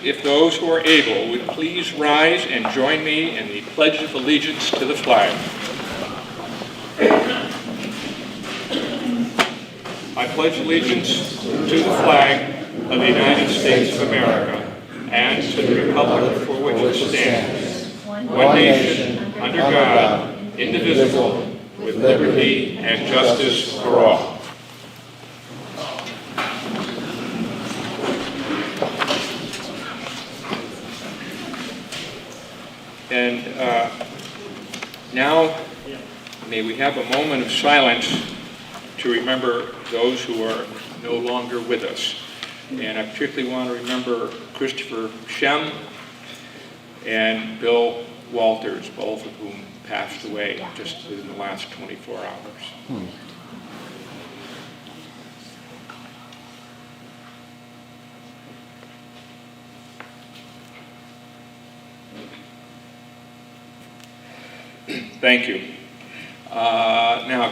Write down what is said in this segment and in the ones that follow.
If those who are able would please rise and join me in the Pledge of Allegiance to the flag. I pledge allegiance to the flag of the United States of America and to the republic for which it stands, one nation, under God, indivisible, with liberty and justice for all. And now, may we have a moment of silence to remember those who are no longer with us. And I particularly want to remember Christopher Shem and Bill Walters, both of whom passed away just in the last 24 hours. Thank you. Now,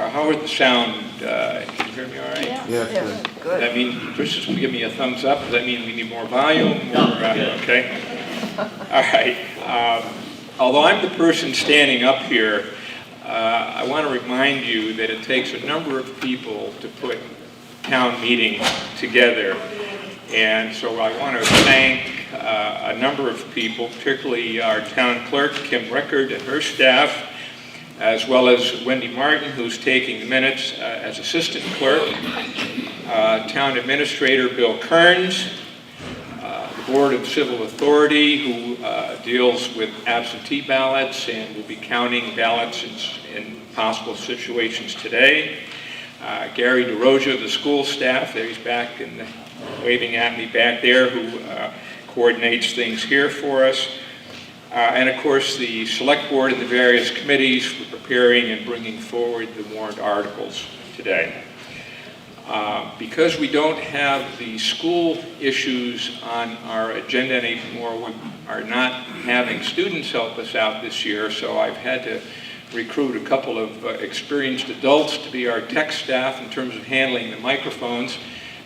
how is the sound? Can you hear me all right? Yeah, good. Does that mean, Chris is going to give me a thumbs up? Does that mean we need more volume? Okay. All right. Although I'm the person standing up here, I want to remind you that it takes a number of people to put town meeting together. And so I want to thank a number of people, particularly our town clerk, Kim Rickard, and her staff, as well as Wendy Martin, who's taking the minutes as assistant clerk, town administrator Bill Kearns, the Board of Civil Authority, who deals with absentee ballots and will be counting ballots in possible situations today, Gary DeRoja, the school staff, there he's back waving at me back there, who coordinates things here for us. And of course the select board and the various committees for preparing and bringing forward the warrant articles today. Because we don't have the school issues on our agenda anymore, we are not having students help us out this year, so I've had to recruit a couple of experienced adults to be our tech staff in terms of handling the microphones.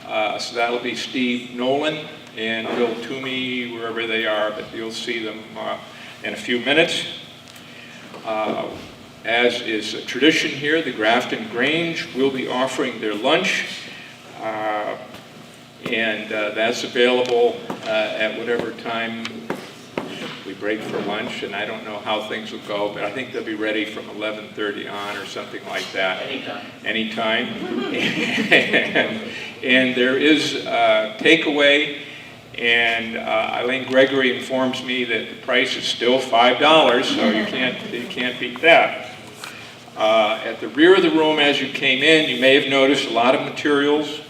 So that'll be Steve Nolan and Bill Toomey, wherever they are, but you'll see them in a few minutes. As is a tradition here, the Grafton Grange will be offering their lunch, and that's available at whatever time we break for lunch, and I don't know how things will go, but I think they'll be ready from 11:30 on or something like that. Anytime. And there is takeaway, and Eileen Gregory informs me that the price is still $5, so you can't beat that. At the rear of the room as you came in, you may have noticed a lot of materials.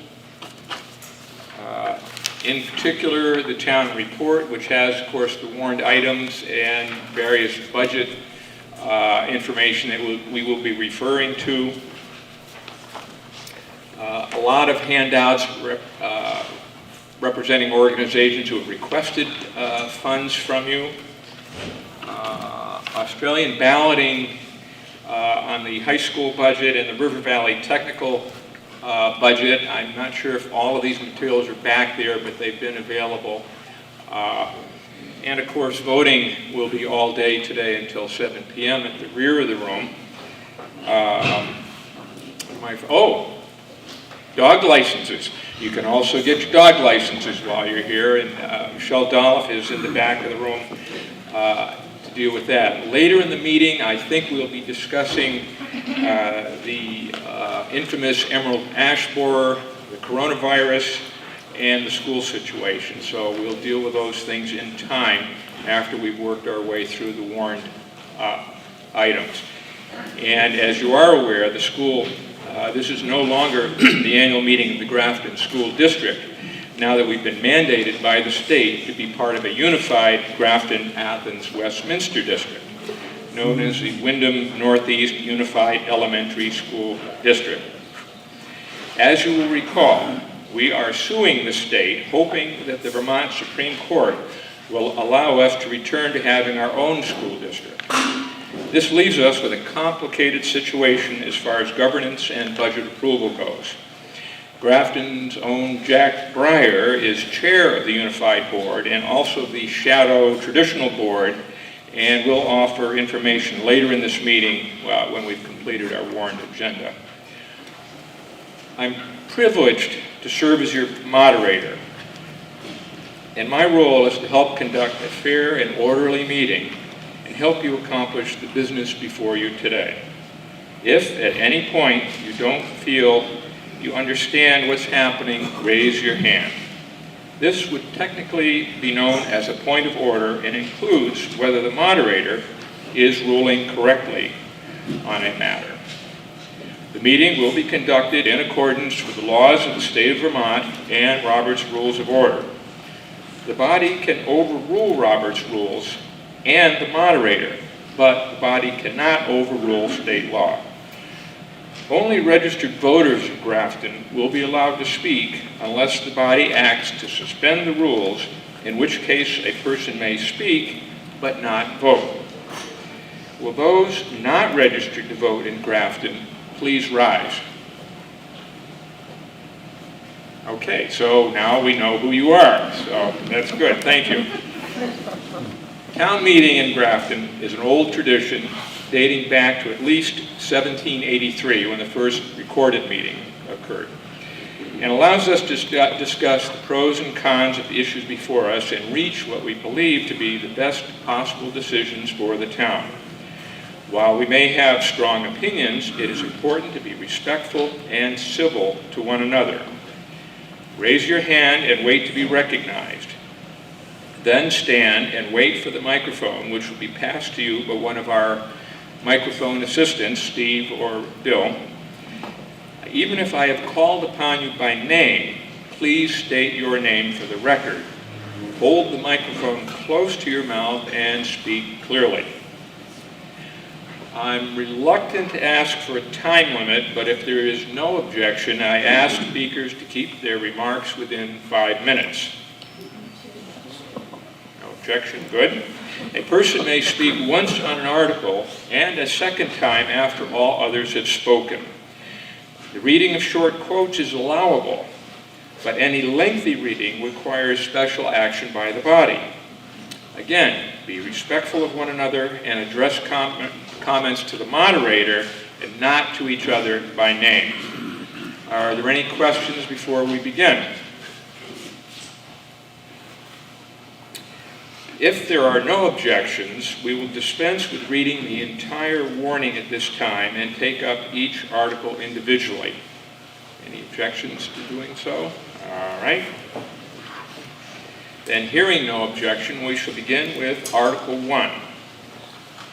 In particular, the town report, which has, of course, the warrant items and various budget information that we will be referring to. A lot of handouts representing organizations who have requested funds from you. Australian balloting on the high school budget and the River Valley technical budget. I'm not sure if all of these materials are back there, but they've been available. And of course, voting will be all day today until 7 p.m. at the rear of the room. Dog licenses. You can also get your dog licenses while you're here, and Michelle Dolph is in the back of the room to deal with that. Later in the meeting, I think we'll be discussing the infamous emerald ash borer, the coronavirus, and the school situation. So we'll deal with those things in time after we've worked our way through the warrant items. And as you are aware, the school, this is no longer the annual meeting of the Grafton School District, now that we've been mandated by the state to be part of a unified Grafton-Athens-Westminster district, known as the Wyndham Northeast Unified Elementary School District. As you will recall, we are suing the state, hoping that the Vermont Supreme Court will allow us to return to having our own school district. This leaves us with a complicated situation as far as governance and budget approval goes. Grafton's own Jack Breyer is chair of the Unified Board and also the Shadow Traditional Board, and will offer information later in this meeting when we've completed our warned agenda. I'm privileged to serve as your moderator, and my role is to help conduct a fair and orderly meeting and help you accomplish the business before you today. If at any point you don't feel you understand what's happening, raise your hand. This would technically be known as a point of order and includes whether the moderator is ruling correctly on a matter. The meeting will be conducted in accordance with the laws of the state of Vermont and Robert's Rules of Order. The body can overrule Robert's rules and the moderator, but the body cannot overrule state law. Only registered voters of Grafton will be allowed to speak unless the body acts to suspend the rules, in which case a person may speak but not vote. Will those not registered to vote in Grafton please rise? Okay, so now we know who you are, so that's good, thank you. Town meeting in Grafton is an old tradition dating back to at least 1783 when the first recorded meeting occurred, and allows us to discuss the pros and cons of the issues before us and reach what we believe to be the best possible decisions for the town. While we may have strong opinions, it is important to be respectful and civil to one another. Raise your hand and wait to be recognized. Then stand and wait for the microphone, which will be passed to you by one of our microphone assistants, Steve or Bill. Even if I have called upon you by name, please state your name for the record. Hold the microphone close to your mouth and speak clearly. I'm reluctant to ask for a time limit, but if there is no objection, I ask speakers to keep their remarks within 5 minutes. No objection, good. A person may speak once on an article and a second time after all others have spoken. The reading of short quotes is allowable, but any lengthy reading requires special action by the body. Again, be respectful of one another and address comments to the moderator and not to each other by name. Are there any questions before we begin? If there are no objections, we will dispense with reading the entire warning at this time and take up each article individually. Any objections to doing so? All right. Then, hearing no objection, we shall begin with Article 1.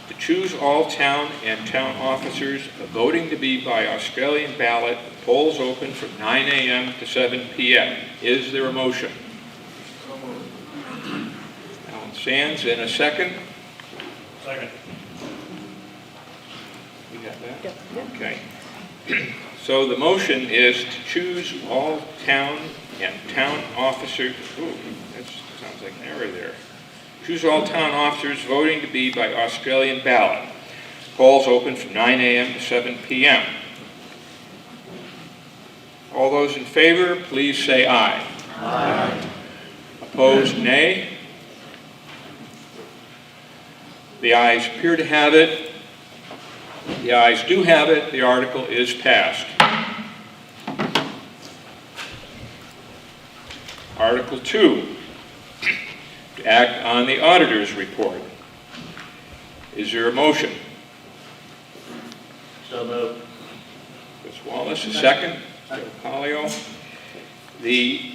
To choose all town and town officers, voting to be by Australian ballot, polls open from 9 a.m. to 7 p.m. Is there a motion? Alan Sands, in a second. Second. You got that? Yeah. Okay. So the motion is to choose all town and town officers. Ooh, that sounds like an error there. Choose all town officers voting to be by Australian ballot. Polls open from 9 a.m. to 7 p.m. All those in favor, please say aye. Aye. Opposed, nay. The ayes appear to have it. The ayes do have it. The article is passed. Article 2. To act on the auditor's report. Is there a motion? So moved. Chris Wallace, a second. Joe Polio. The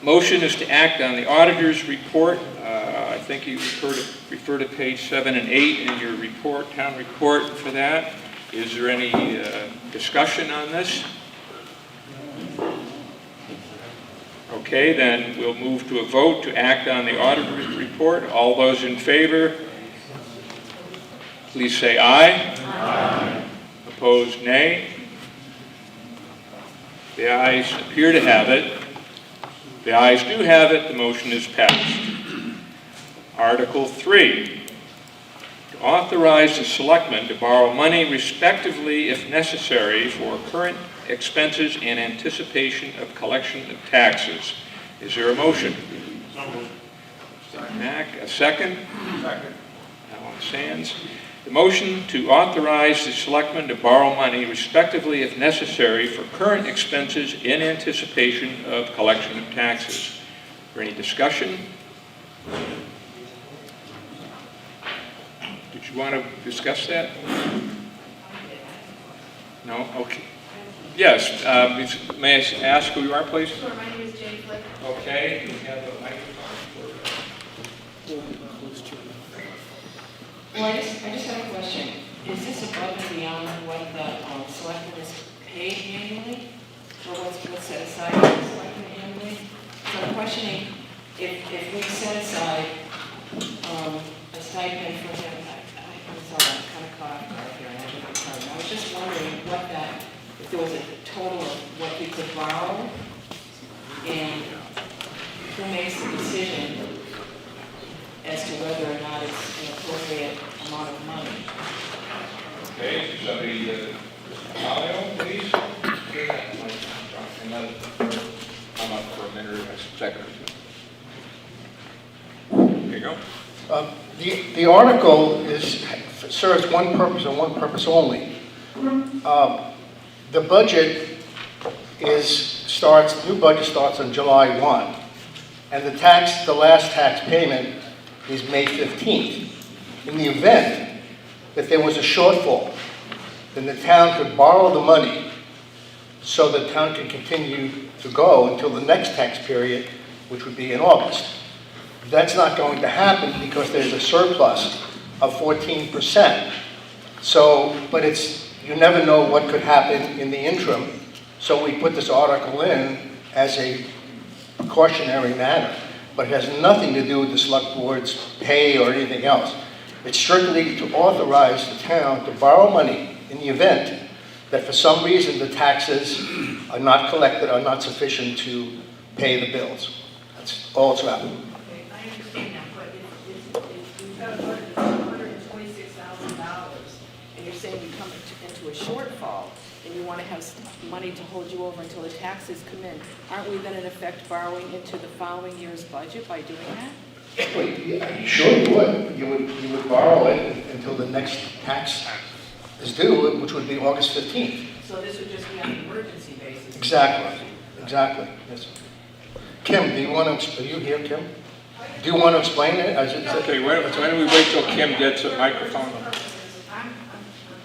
motion is to act on the auditor's report. I think you refer to page 7 and 8 in your report, town report for that. Is there any discussion on this? Okay, then we'll move to a vote to act on the auditor's report. All those in favor, please say aye. Aye. Opposed, nay. The ayes appear to have it. The ayes do have it. The motion is passed. Article 3. To authorize the selectmen to borrow money respectively if necessary for current expenses in anticipation of collection of taxes. Is there a motion? So moved. Mr. Mack, a second? Second. Alan Sands. The motion to authorize the selectmen to borrow money respectively if necessary for current expenses in anticipation of collection of taxes. Is there any discussion? Did you want to discuss that? No? Okay. Yes, may I ask who you are, please? Sure, my name is Jane Flick. Okay, you have a microphone. Well, I just have a question. Is this above and beyond what the selectmen is paid annually? Or what's set aside for the selectmen annually? So I'm questioning if we set aside a stipend for him, I'm sorry, I'm kind of caught off guard here. I was just wondering what that, if there was a total of what he could borrow, and who makes the decision as to whether or not it's an appropriate amount of money. Okay, somebody, Mario, please. And let it come up for a minute or a second or two. There you go. The article serves one purpose and one purpose only. The budget new budget starts on July 1, and the last tax payment is May 15th. In the event that there was a shortfall, then the town could borrow the money so the town can continue to go until the next tax period, which would be in August. That's not going to happen because there's a surplus of 14%. So, but you never know what could happen in the interim. So we put this article in as a cautionary matter, but it has nothing to do with the select board's pay or anything else. It's strictly to authorize the town to borrow money in the event that for some reason the taxes are not collected, are not sufficient to pay the bills. That's all it's about. Okay, I understand that, but if you've got a budget of $126,000, and you're saying you come into a shortfall, and you want to have money to hold you over until the taxes come in, aren't we then in effect borrowing into the following year's budget by doing that? Wait, yeah, sure you would. You would borrow it until the next tax is due, which would be August 15th. So this would just be on an emergency basis? Exactly. Yes. Kim, are you here, Kim? Do you want to explain it? Okay, why don't we wait till Kim gets a microphone? I'm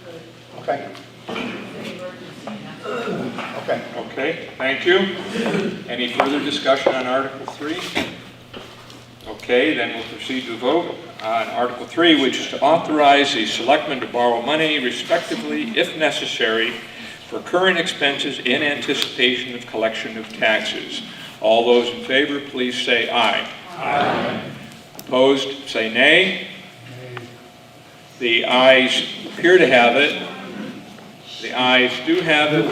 good. Okay. Okay. Okay, thank you. Any further discussion on Article 3? Okay, then we'll proceed to vote on Article 3, which is to authorize the selectmen to borrow money respectively, if necessary, for current expenses in anticipation of collection of taxes. All those in favor, please say aye. Aye. Opposed, say nay. The ayes appear to have it. The ayes do have it.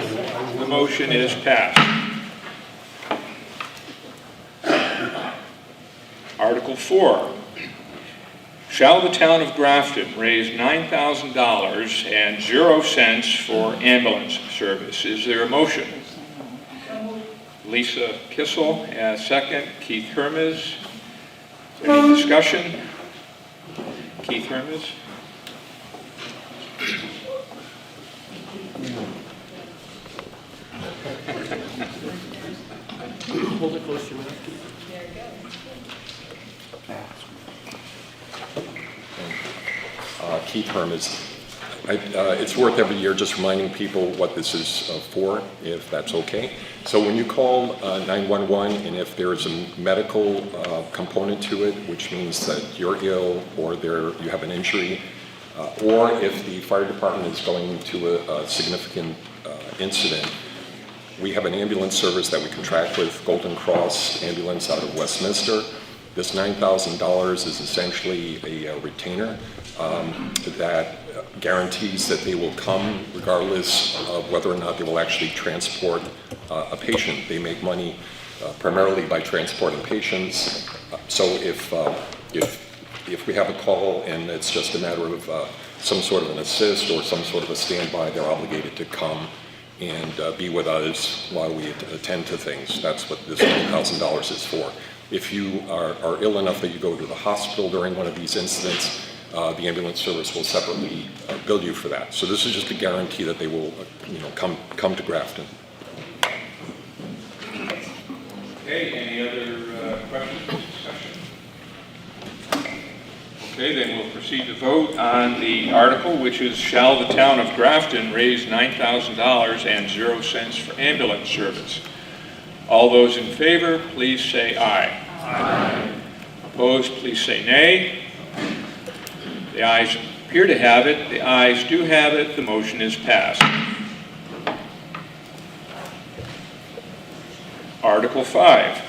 The motion is passed. Article 4. Shall the town of Grafton raise $9,000 and 0 cents for ambulance service? Is there a motion? Lisa Kissel, second. Keith Hermes. Any discussion? Keith Hermes? Hold it close to your mouth. Keith Hermes. It's worth every year just reminding people what this is for, if that's okay. So when you call 911 and if there's a medical component to it, which means that you're ill or you have an injury, or if the fire department is going to a significant incident, we have an ambulance service that we contract with, Golden Cross Ambulance out of Westminster. This $9,000 is essentially a retainer that guarantees that they will come regardless of whether or not they will actually transport a patient. They make money primarily by transporting patients. So if we have a call and it's just a matter of some sort of an assist or some sort of a standby, they're obligated to come and be with us while we attend to things. That's what this $20,000 is for. If you are ill enough that you go to the hospital during one of these incidents, the ambulance service will separately bill you for that. So this is just a guarantee that they will, come to Grafton. Okay, any other questions or discussion? Okay, then we'll proceed to vote on the article, which is, shall the town of Grafton raise $9,000 and 0 cents for ambulance service? All those in favor, please say aye. Aye. Opposed, please say nay. The ayes appear to have it. The ayes do have it. The motion is passed. Article 5.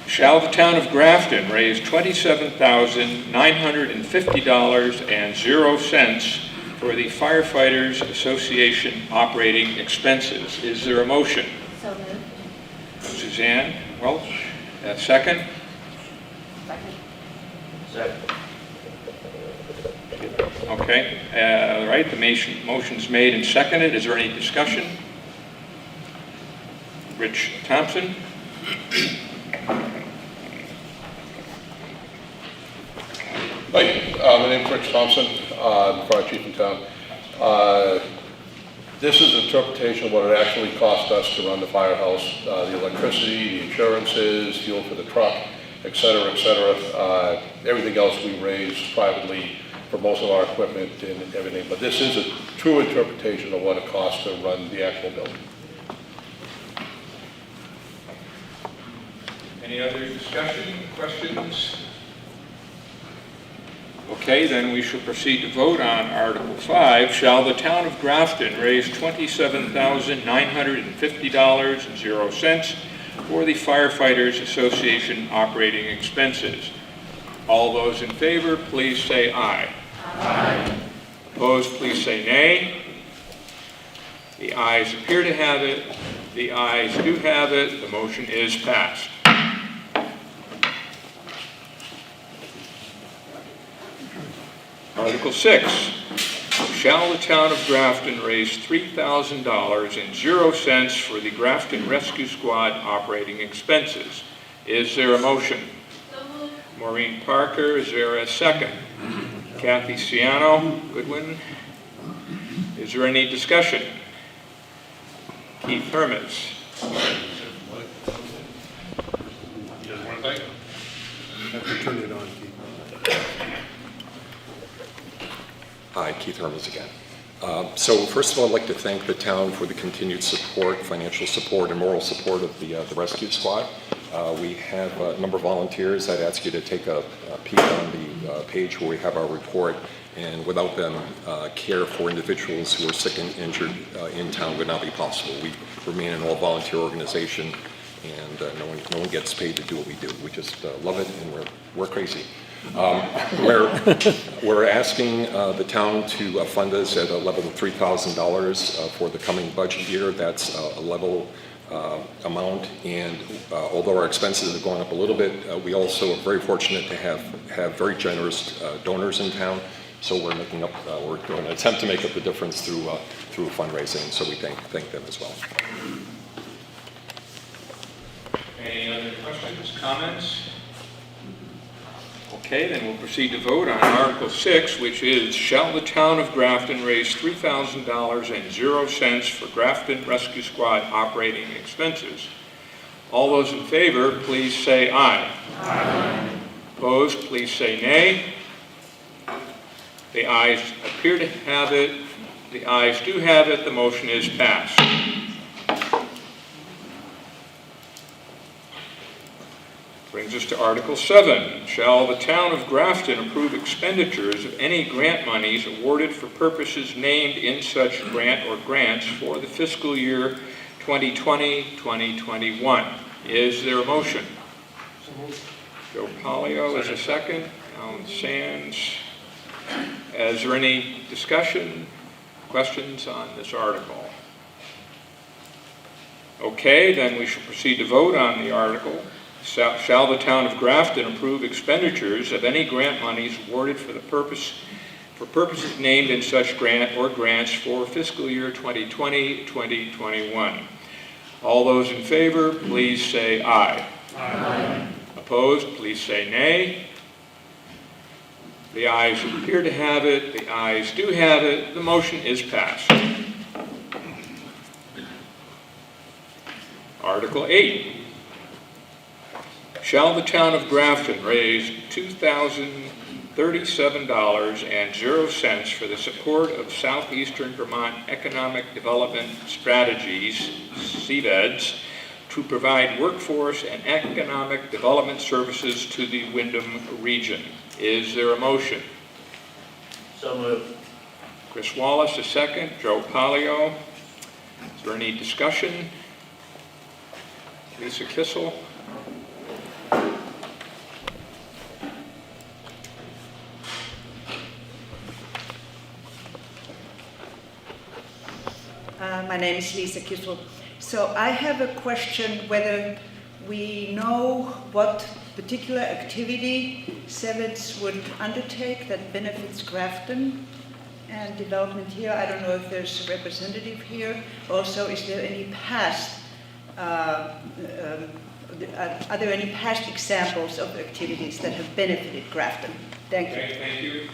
Shall the town of Grafton raise $27,950 and 0 cents for the Firefighters Association operating expenses? Is there a motion? So moved. Suzanne Welch, second. Second. Second. Okay, all right, the motion's made and seconded. Is there any discussion? Rich Thompson? Hi, my name's Rich Thompson, I'm fire chief in town. This is interpretation of what it actually cost us to run the firehouse, the electricity, the insurances, fuel for the truck, et cetera, et cetera. Everything else we raise privately for most of our equipment and everything, but this is a true interpretation of what it costs to run the actual building. Any other discussion, questions? Okay, then we shall proceed to vote on Article 5. Shall the town of Grafton raise $27,950 and 0 cents for the Firefighters Association operating expenses? All those in favor, please say aye. Aye. Opposed, please say nay. The ayes appear to have it. The ayes do have it. The motion is passed. Article 6, shall the town of Grafton raise $3,000 and 0 cents for the Grafton Rescue Squad operating expenses? Is there a motion? Maureen Parker, is there a second? Kathy Ciano, Goodwin. Is there any discussion? Keith Hermes. You guys want to think? Have to turn it on, Keith. Hi, Keith Hermes again. So first of all, I'd like to thank the town for the continued support, financial support, and moral support of the rescue squad. We have a number of volunteers. I'd ask you to take a peek on the page where we have our report, and without them, care for individuals who are sick and injured in town would not be possible. We remain an all-volunteer organization, and no one gets paid to do what we do. We just love it, and we're crazy. We're asking the town to fund us at a level of $3,000 for the coming budget year. That's a level amount, and although our expenses have gone up a little bit, we also are very fortunate to have very generous donors in town. So we're going to attempt to make up the difference through fundraising. So we thank them as well. Any other questions, comments? Okay, then we'll proceed to vote on Article 6, which is, shall the town of Grafton raise $3,000 and 0 cents for Grafton Rescue Squad operating expenses? All those in favor, please say aye. Aye. Opposed, please say nay. The ayes appear to have it. The ayes do have it. The motion is passed. Brings us to Article 7. Shall the town of Grafton approve expenditures of any grant monies awarded for purposes named in such grant or grants for the fiscal year 2020-2021? Is there a motion? Joe Polio is a second. Alan Sands. Is there any discussion, questions on this article? Okay, then we shall proceed to vote on the article. Shall the town of Grafton approve expenditures of any grant monies awarded for the purpose for purposes named in such grant or grants for fiscal year 2020-2021. All those in favor, please say aye. Aye. Opposed, please say nay. The ayes appear to have it. The ayes do have it. The motion is passed. Article 8. Shall the town of Grafton raise $2,037.00 for the support of Southeastern Vermont Economic Development Strategies, CVEDS, to provide workforce and economic development services to the Windham region? Is there a motion? So moved. Chris Wallace, a second. Joe Palio. Is there any discussion? Lisa Kissel. My name is Lisa Kissel. So I have a question whether we know what particular activity CVEDS would undertake that benefits Grafton and development here. I don't know if there's a representative here. Also, is there any past, are there any past examples of activities that have benefited Grafton? Thank you. Okay, thank you.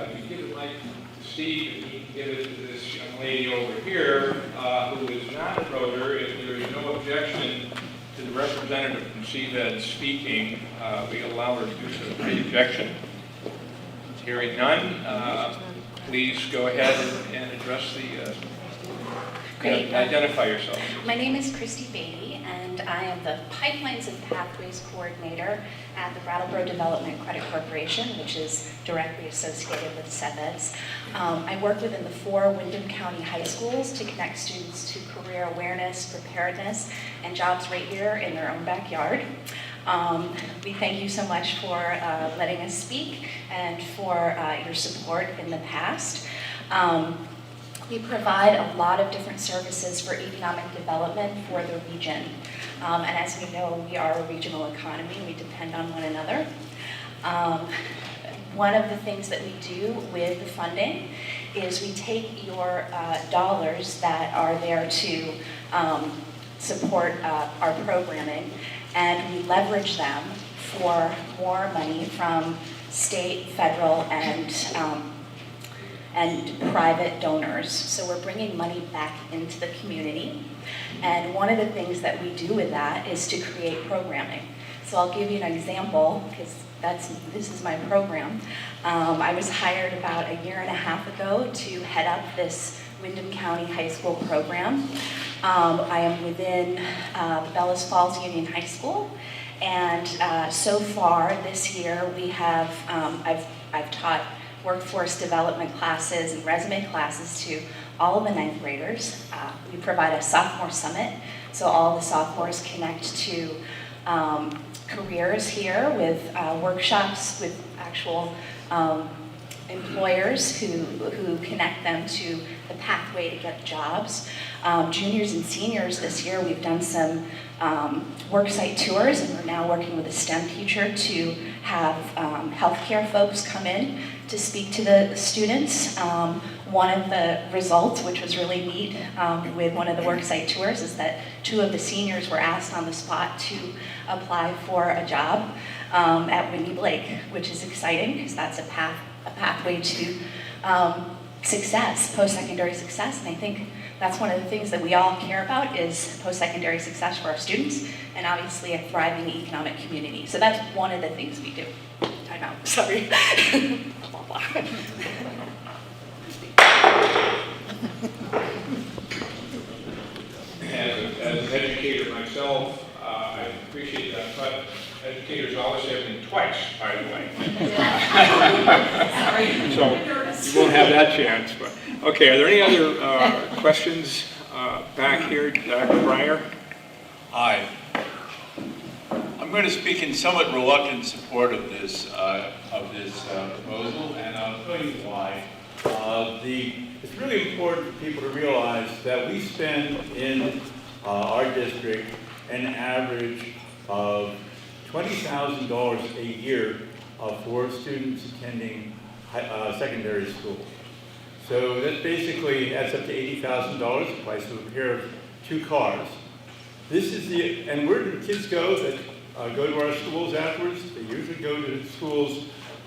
If you give it like to Steve, and he can give it to this young lady over here, who is not a voter. If there is no objection to the representative from CVED speaking, we allow her to do so without objection. Hearing none, please go ahead and address the, Great. identify yourself. My name is Christy Beatty, and I am the Pipelines and Pathways Coordinator at the Brattleboro Development Credit Corporation, which is directly associated with CVEDS. I work within the 4 Windham County high schools to connect students to career awareness, preparedness, and jobs right here in their own backyard. We thank you so much for letting us speak and for your support in the past. We provide a lot of different services for economic development for the region. And as we know, we are a regional economy. We depend on one another. One of the things that we do with the funding is we take your dollars that are there to support our programming, and we leverage them for more money from state, federal, and private donors. So we're bringing money back into the community. And one of the things that we do with that is to create programming. So I'll give you an example, because this is my program. I was hired about a year and a half ago to head up this Windham County High School program. I am within Bellas Falls Union High School. And so far this year, we have, I've taught workforce development classes and resume classes to all of the 9th graders. We provide a sophomore summit, so all the sophomores connect to careers here with workshops with actual employers who connect them to the pathway to get jobs. Juniors and seniors this year, we've done some worksite tours, and we're now working with a STEM teacher to have healthcare folks come in to speak to the students. One of the results, which was really neat with one of the worksite tours, is that 2 of the seniors were asked on the spot to apply for a job at Windy Blake, which is exciting because that's a pathway to success, post-secondary success. And I think that's one of the things that we all care about is post-secondary success for our students, and obviously a thriving economic community. So that's one of the things we do. I know, sorry. Blah, blah. As an educator myself, I appreciate that, but educators always say everything twice, by the way. So you won't have that chance. But okay, are there any other questions back here, Dr. Breyer? Hi. I'm going to speak in somewhat reluctant support of this proposal, and I'll tell you why. It's really important for people to realize that we spend in our district an average of $20,000 a year for students attending secondary school. So that basically adds up to $80,000, the price of a pair of 2 cars. This is and where do kids go that go to our schools afterwards? They usually go to schools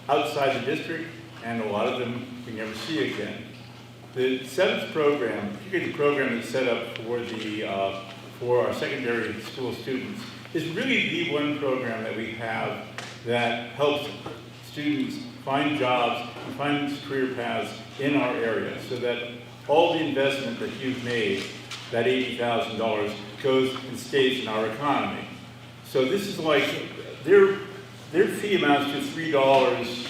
outside the district, and a lot of them we never see again. The 7th program, particularly the program that's set up for our secondary school students, is really the one program that we have that helps students find jobs and find career paths in our area, so that all the investment that you've made, that $80,000, goes and stays in our economy. So this is like, their fee amounts to $3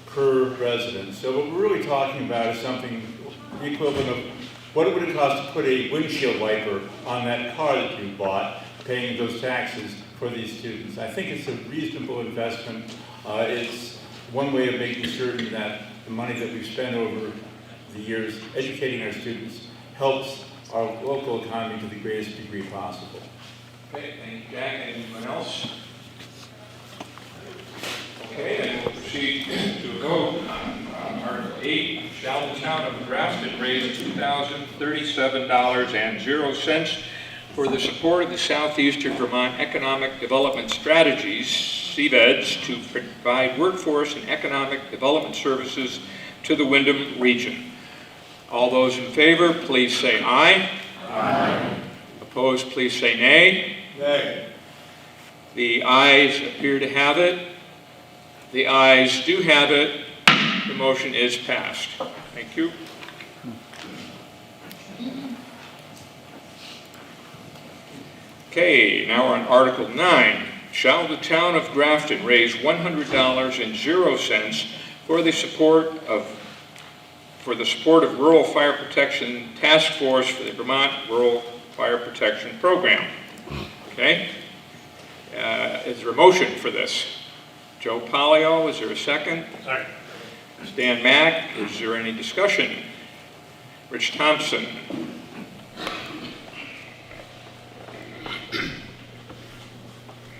per resident. So what we're really talking about is something, the equivalent of what would it cost to put a windshield wiper on that car that you bought, paying those taxes for these students. I think it's a reasonable investment. It's one way of making certain that the money that we've spent over the years educating our students helps our local economy to the greatest degree possible. Okay, thank you, Jack. Anyone else? Okay, then we'll proceed to a vote on Article 8. Shall the town of Grafton raise $2,037.00 for the support of the Southeastern Vermont Economic Development Strategies, CVEDS, to provide workforce and economic development services to the Wyndham region? All those in favor, please say aye. Aye. Opposed, please say nay. Nay. The ayes appear to have it. The ayes do have it. The motion is passed. Thank you. Okay, now we're on Article 9. Shall the town of Grafton raise $100.00 for the support of Rural Fire Protection Task Force for the Vermont Rural Fire Protection Program? Okay. Is there a motion for this? Joe Polio, is there a second? Second. Stan Mack, is there any discussion? Rich Thompson.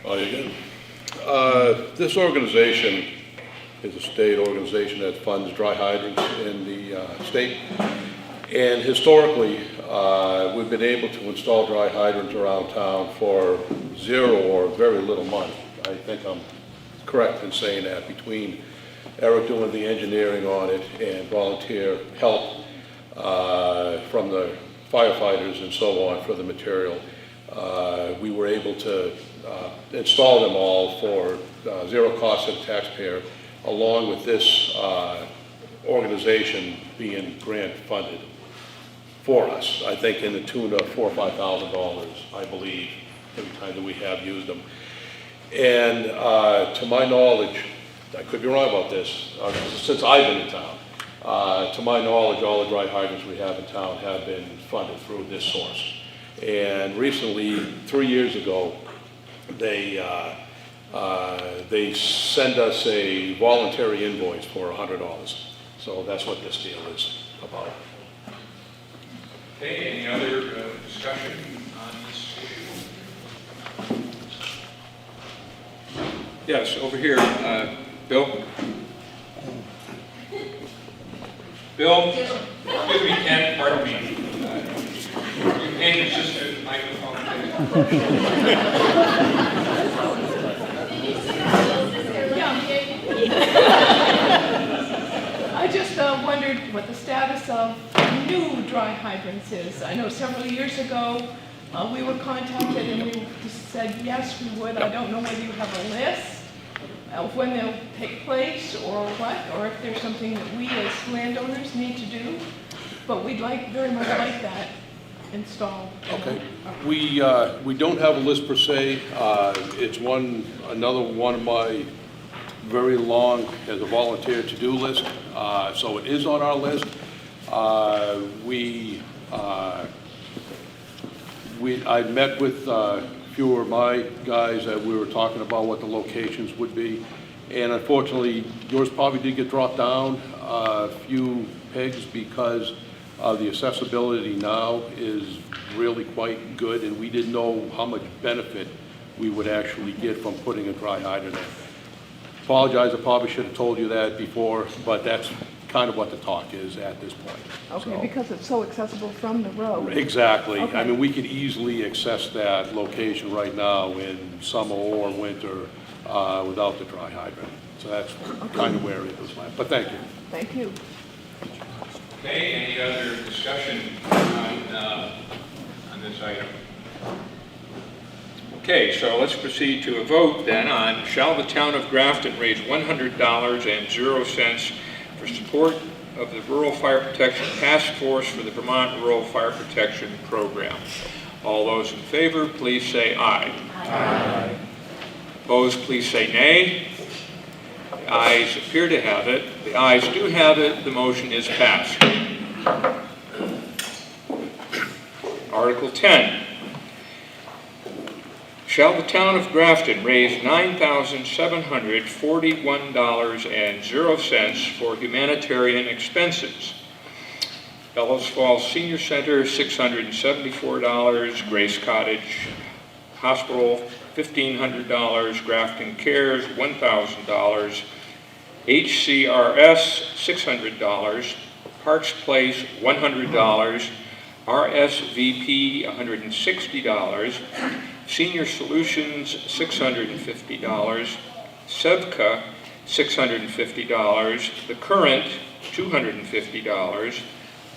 Again. This organization is a state organization that funds dry hydrants in the state. And historically, we've been able to install dry hydrants around town for zero or very little money. I think I'm correct in saying that, between Eric doing the engineering on it and volunteer help from the firefighters and so on for the material. We were able to install them all for zero cost to the taxpayer, along with this organization being grant funded for us. I think in the tune of $4,000 or $5,000, I believe, every time that we have used them. And to my knowledge, I could be wrong about this, since I've been in town, to my knowledge, all the dry hydrants we have in town have been funded through this source. And recently, 3 years ago, they send us a voluntary invoice for $100. So that's what this deal is about. Okay, any other discussion on this issue? Yes, over here, Bill. Bill, excuse me, Ken, pardon me. You can just the microphone. I just wondered what the status of new dry hydrants is. I know several years ago we were contacted and we just said yes, we would. I don't know whether you have a list of when they'll take place or what, or if there's something that we as landowners need to do. But we'd very much like that installed. Okay. We don't have a list per se. It's another one of my very long as a volunteer to-do list. So it is on our list. I met with a few of my guys that we were talking about what the locations would be. And unfortunately, yours probably did get dropped down a few pegs because the accessibility now is really quite good, and we didn't know how much benefit we would actually get from putting a dry hydrant in. Apologize, I probably should have told you that before, but that's kind of what the talk is at this point. Okay, So- because it's so accessible from the road. Exactly. Okay. I mean, we could easily access that location right now in summer or winter without the dry hydrant. So that's kind of where it was, but thank you. Thank you. Okay, any other discussion on this item? Okay, so let's proceed to a vote then on, shall the town of Grafton raise $100.00 for support of the Rural Fire Protection Task Force for the Vermont Rural Fire Protection Program? All those in favor, please say aye. Aye. Opposed, please say nay. The ayes appear to have it. The ayes do have it. The motion is passed. Article 10. Shall the town of Grafton raise $9,741.00 for humanitarian expenses? Bellows Falls Senior Center, $674. Grace Cottage Hospital, $1,500. Grafton Cares, $1,000. HCRS, $600. Parks Place, $100. RSVP, $160. Senior Solutions, $650. Sevka, $650. The Current, $250.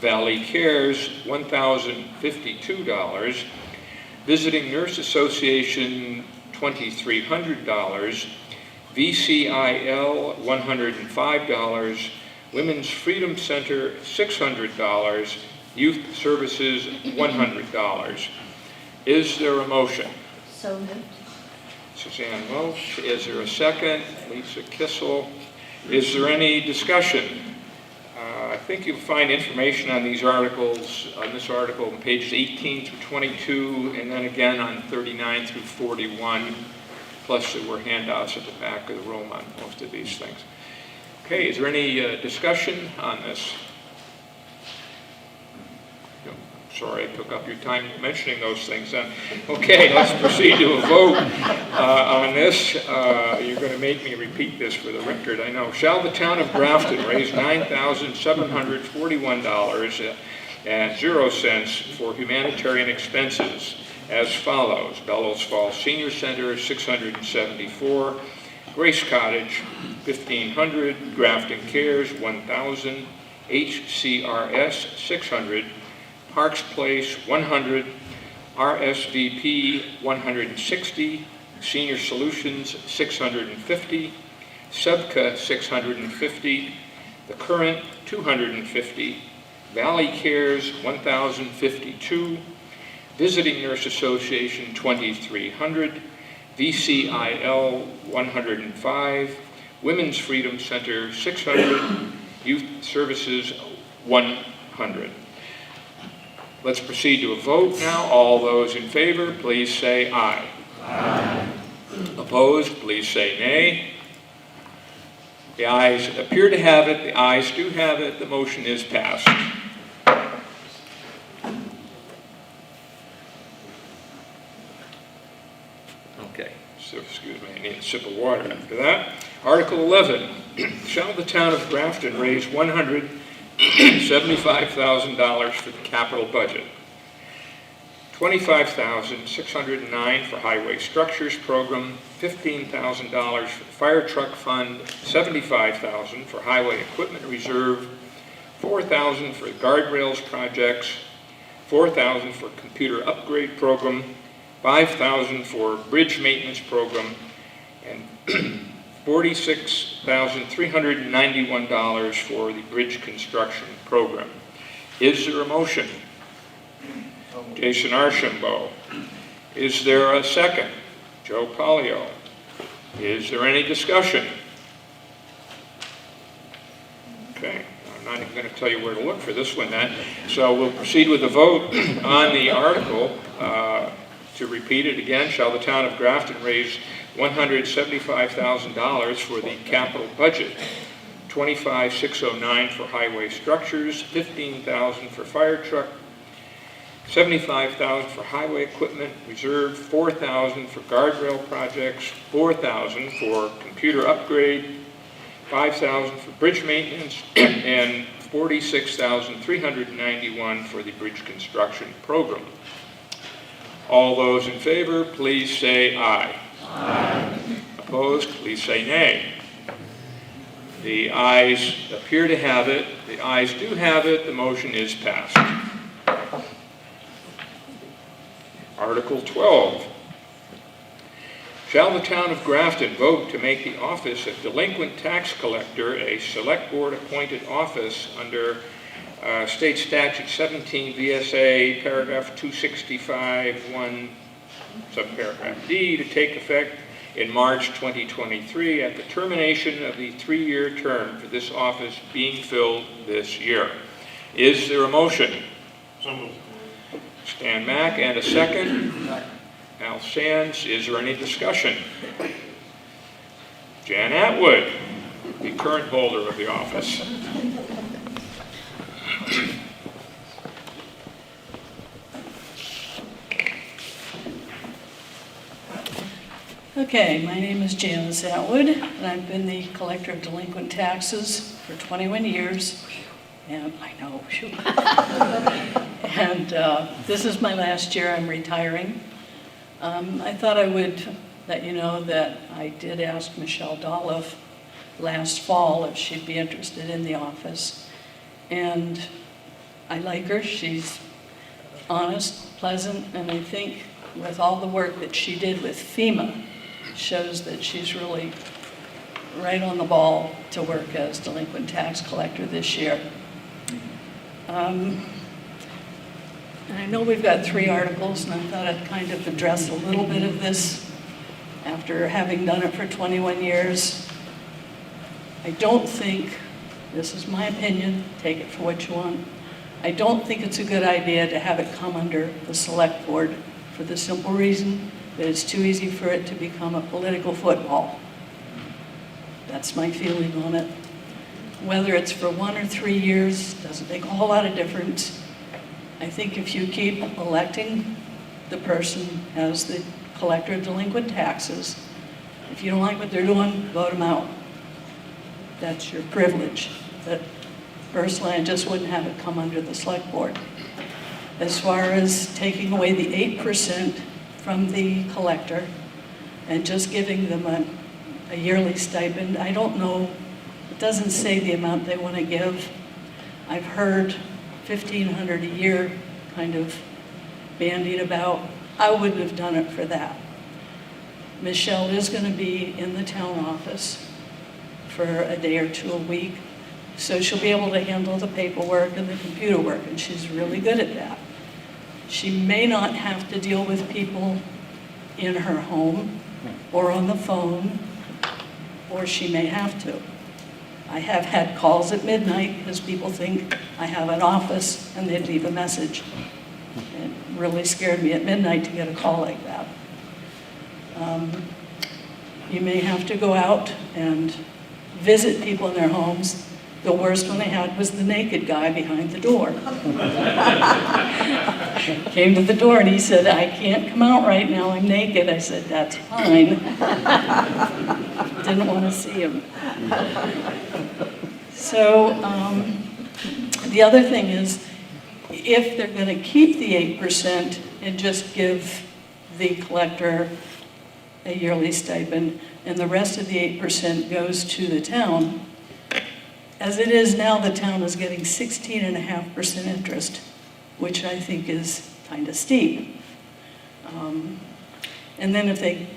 Valley Cares, $1,052. Visiting Nurse Association, $2,300. VCIL, $105. Women's Freedom Center, $600. Youth Services, $100. Is there a motion? So moved. Suzanne Welch. Is there a second? Lisa Kissel. Is there any discussion? I think you'll find information on these articles, on this article on pages 18 through 22, and then again on 39 through 41. Plus there were handouts at the back of the room on most of these things. Okay, is there any discussion on this? Sorry, I took up your time mentioning those things then. Okay, let's proceed to a vote on this. You're going to make me repeat this for the record, I know. Shall the town of Grafton raise $9,741.00 for humanitarian expenses as follows? Bellows Falls Senior Center, $674. Grace Cottage, $1,500. Grafton Cares, $1,000. HCRS, $600. Parks Place, $100. RSVP, $160. Senior Solutions, $650. Sevka, $650. The Current, $250. Valley Cares, $1,052. Visiting Nurse Association, $2,300. VCIL, $105. Women's Freedom Center, $600. Youth Services, $100. Let's proceed to a vote now. All those in favor, please say aye. Aye. Opposed, please say nay. The ayes appear to have it. The ayes do have it. The motion is passed. Okay, so excuse me, I need a sip of water after that. Article 11, shall the town of Grafton raise $175,000 for the capital budget? $25,609 for Highway Structures Program, $15,000 for the Fire Truck Fund, $75,000 for Highway Equipment Reserve, $4,000 for guardrails projects, $4,000 for Computer Upgrade Program, $5,000 for Bridge Maintenance Program, and $46,391 for the Bridge Construction Program. Is there a motion? Jason Archambault. Is there a second? Joe Pollio. Is there any discussion? Okay, I'm not even going to tell you where to look for this one then. So we'll proceed with the vote on the article. To repeat it again, shall the town of Grafton raise $175,000 for the capital budget? $25,609 for highway structures, $15,000 for fire truck, $75,000 for highway equipment, reserve $4,000 for guardrail projects, $4,000 for computer upgrade, $5,000 for bridge maintenance, and $46,391 for the bridge construction program. All those in favor, please say aye. Aye. Opposed, please say nay. The ayes appear to have it. The ayes do have it. The motion is passed. Article 12. Shall the town of Grafton vote to make the office of delinquent tax collector a select board appointed office under State Statute 17 VSA paragraph 265(1) subparagraph D to take effect in March 2023 at the termination of the 3-year term for this office being filled this year. Is there a motion? So moved. Stan Mack, and a second. Al Sands. Is there any discussion? Jan Atwood, the current holder of the office. Okay, my name is Janice Atwood, and I've been the collector of delinquent taxes for 21 years. And I know, shoot. And this is my last year. I'm retiring. I thought I would let you know that I did ask Michelle Dolliff last fall if she'd be interested in the office. And I like her. She's honest, pleasant, and I think with all the work that she did with FEMA, shows that she's really right on the ball to work as delinquent tax collector this year. And I know we've got 3 articles, and I thought I'd kind of address a little bit of this after having done it for 21 years. I don't think, this is my opinion, take it for what you want, I don't think it's a good idea to have it come under the select board for the simple reason that it's too easy for it to become a political football. That's my feeling on it. Whether it's for 1 or 3 years doesn't make a whole lot of difference. I think if you keep electing the person as the collector of delinquent taxes, if you don't like what they're doing, vote them out. That's your privilege. But personally, I just wouldn't have it come under the select board. As far as taking away the 8% from the collector and just giving them a yearly stipend, I don't know, it doesn't say the amount they want to give. I've heard $1,500 a year kind of bandied about. I wouldn't have done it for that. Michelle is going to be in the town office for a day or 2 a week, so she'll be able to handle the paperwork and the computer work, and she's really good at that. She may not have to deal with people in her home or on the phone, or she may have to. I have had calls at midnight because people think I have an office and they'd leave a message. It really scared me at midnight to get a call like that. You may have to go out and visit people in their homes. The worst one I had was the naked guy behind the door. Came to the door and he said, "I can't come out right now, I'm naked." I said, "That's fine." Didn't want to see him. So the other thing is, if they're going to keep the 8% and just give the collector a yearly stipend, and the rest of the 8% goes to the town, as it is now, the town is getting 16.5% interest, which I think is kind of steep. And then if they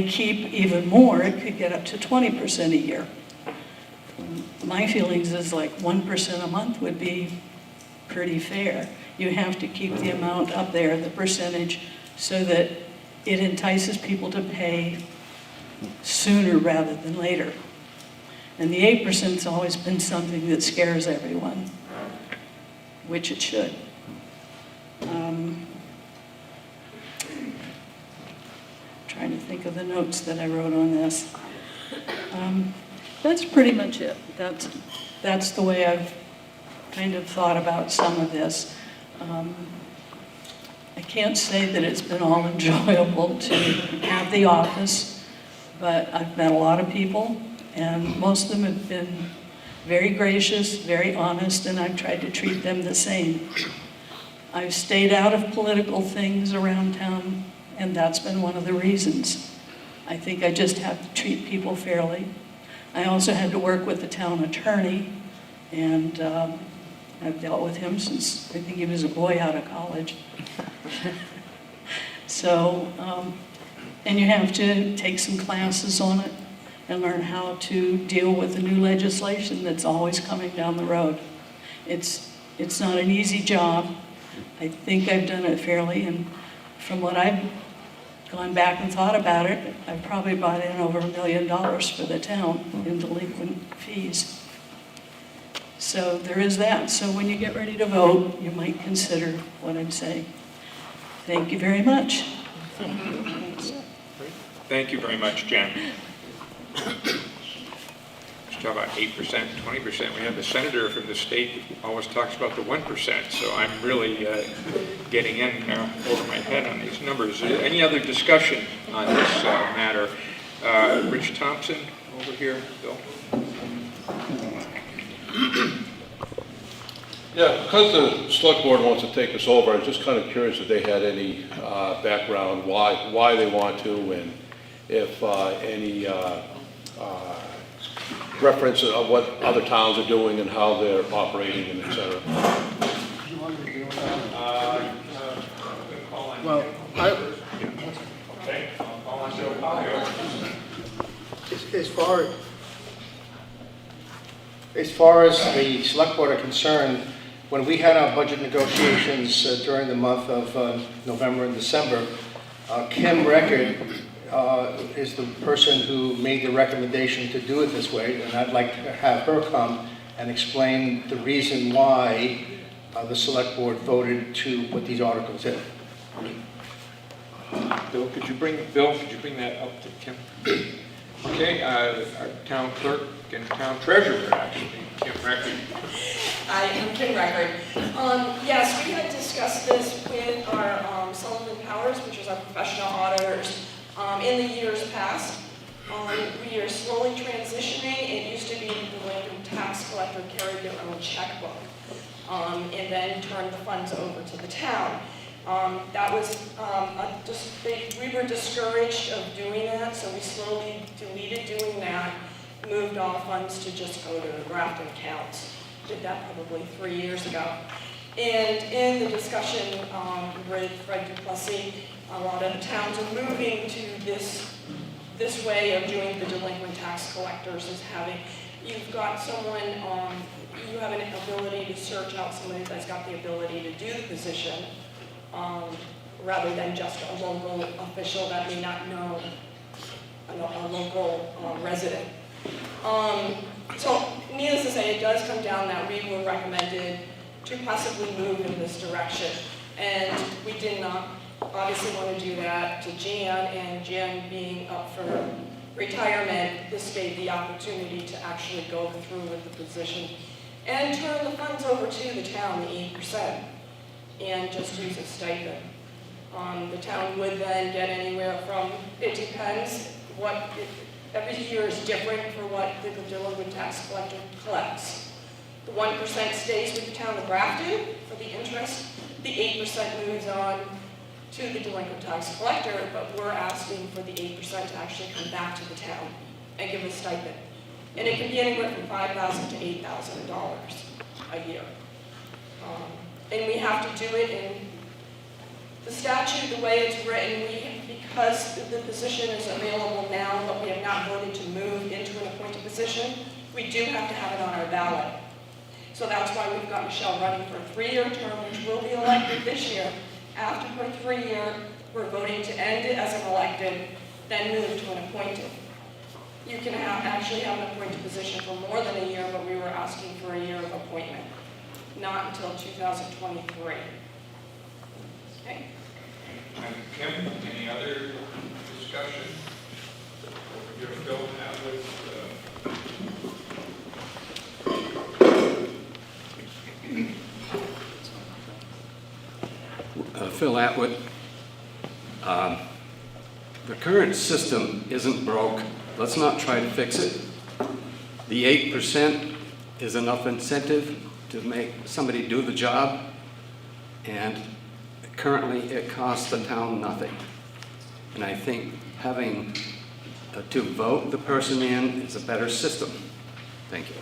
keep even more, it could get up to 20% a year. My feelings is like 1% a month would be pretty fair. You have to keep the amount up there, the percentage, so that it entices people to pay sooner rather than later. And the 8%'s always been something that scares everyone, which it should. Trying to think of the notes that I wrote on this. That's pretty much it. That's the way I've kind of thought about some of this. I can't say that it's been all enjoyable to have the office, but I've met a lot of people, and most of them have been very gracious, very honest, and I've tried to treat them the same. I've stayed out of political things around town, and that's been one of the reasons. I think I just have to treat people fairly. I also had to work with the town attorney, and I've dealt with him since I think he was a boy out of college. So, and you have to take some classes on it and learn how to deal with the new legislation that's always coming down the road. It's not an easy job. I think I've done it fairly, and from what I've gone back and thought about it, I've probably brought in over $1 million for the town in delinquent fees. So there is that. So when you get ready to vote, you might consider what I'm saying. Thank you very much. Thank you very much, Jen. Let's talk about 8%, 20%. We have the senator from the state who always talks about the 1%, so I'm really getting in over my head on these numbers. Any other discussion on this matter? Rich Thompson over here, Bill. Yeah, because the select board wants to take us over, I was just kind of curious if they had any background, why they want to, and if any reference of what other towns are doing and how they're operating and et cetera. Well, Okay, I'll call on Joe Pio. As far as the select board are concerned, when we had our budget negotiations during the month of November and December, Kim Record is the person who made the recommendation to do it this way, and I'd like to have her come and explain the reason why the select board voted to put these articles in. Bill, could you bring that up to Kim? Okay, our town clerk and town treasurer, actually, Kim Record. Hi, I'm Kim Record. Yes, we had discussed this with our Sullivan Powers, which is our professional auditors, in the years past. We are slowly transitioning. It used to be the delinquent tax collector carried their own checkbook and then turned the funds over to the town. That was we were discouraged of doing that, so we slowly deleted doing that, moved all funds to just go to the Grafton accounts. Did that probably 3 years ago. And in the discussion with Fred Duplessis, a lot of the towns are moving to this way of doing the delinquent tax collectors, is having, you've got someone, you have an ability to search out somebody that's got the ability to do the position, rather than just a local official that may not know a local resident. So needless to say, it does come down that we were recommended to possibly move in this direction. And we did not obviously want to do that to Jan, and Jan being up for retirement, this gave the opportunity to actually go through with the position and turn the funds over to the town, the 8%, and just use a stipend. The town would then get anywhere from, it depends, every year is different for what the delinquent tax collector collects. The 1% stays with the town of Grafton for the interest. The 8% moves on to the delinquent tax collector, but we're asking for the 8% to actually come back to the town and give a stipend. And it can be anywhere from $5,000 to $8,000 a year. And we have to do it in the statute, the way it's written, because the position is available now, but we have not voted to move into an appointed position, we do have to have it on our ballot. So that's why we've got Michelle running for a 3-year term, which will be elected this year. After her 3-year, we're voting to end it as an elected, then move to an appointed. You can actually have an appointed position for more than a year, but we were asking for a year of appointment, not until 2023. Okay. And Kim, any other discussion? What would your Bill have with Phil Atwood. The current system isn't broke. Let's not try to fix it. The 8% is enough incentive to make somebody do the job, and currently it costs the town nothing. And I think having to vote the person in is a better system. Thank you.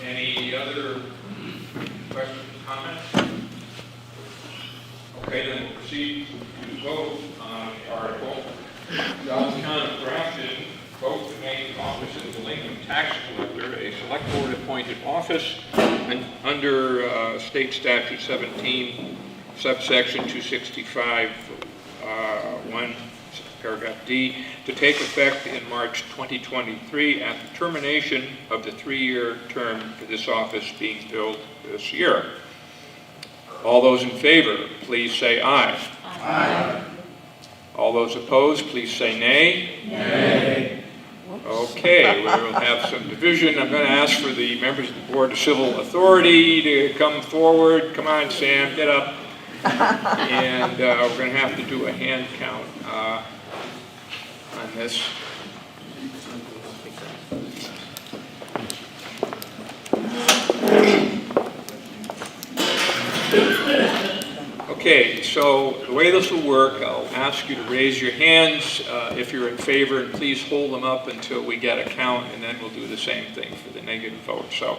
Any other questions, comments? Okay, then we'll proceed to vote on the article. The town of Grafton vote to make the office of delinquent tax collector a select board appointed office and under state statute 17 subsection 265 1 paragraph D to take effect in March 2023 at the termination of the 3-year term for this office being filled this year. All those in favor, please say aye. Aye. All those opposed, please say nay. Nay. Okay, we will have some division. I'm going to ask for the members of the Board of Civil Authority to come forward. Come on, Sam, get up. And we're going to have to do a hand count on this. Okay, so the way this will work, I'll ask you to raise your hands if you're in favor, and please hold them up until we get a count, and then we'll do the same thing for the negative vote. So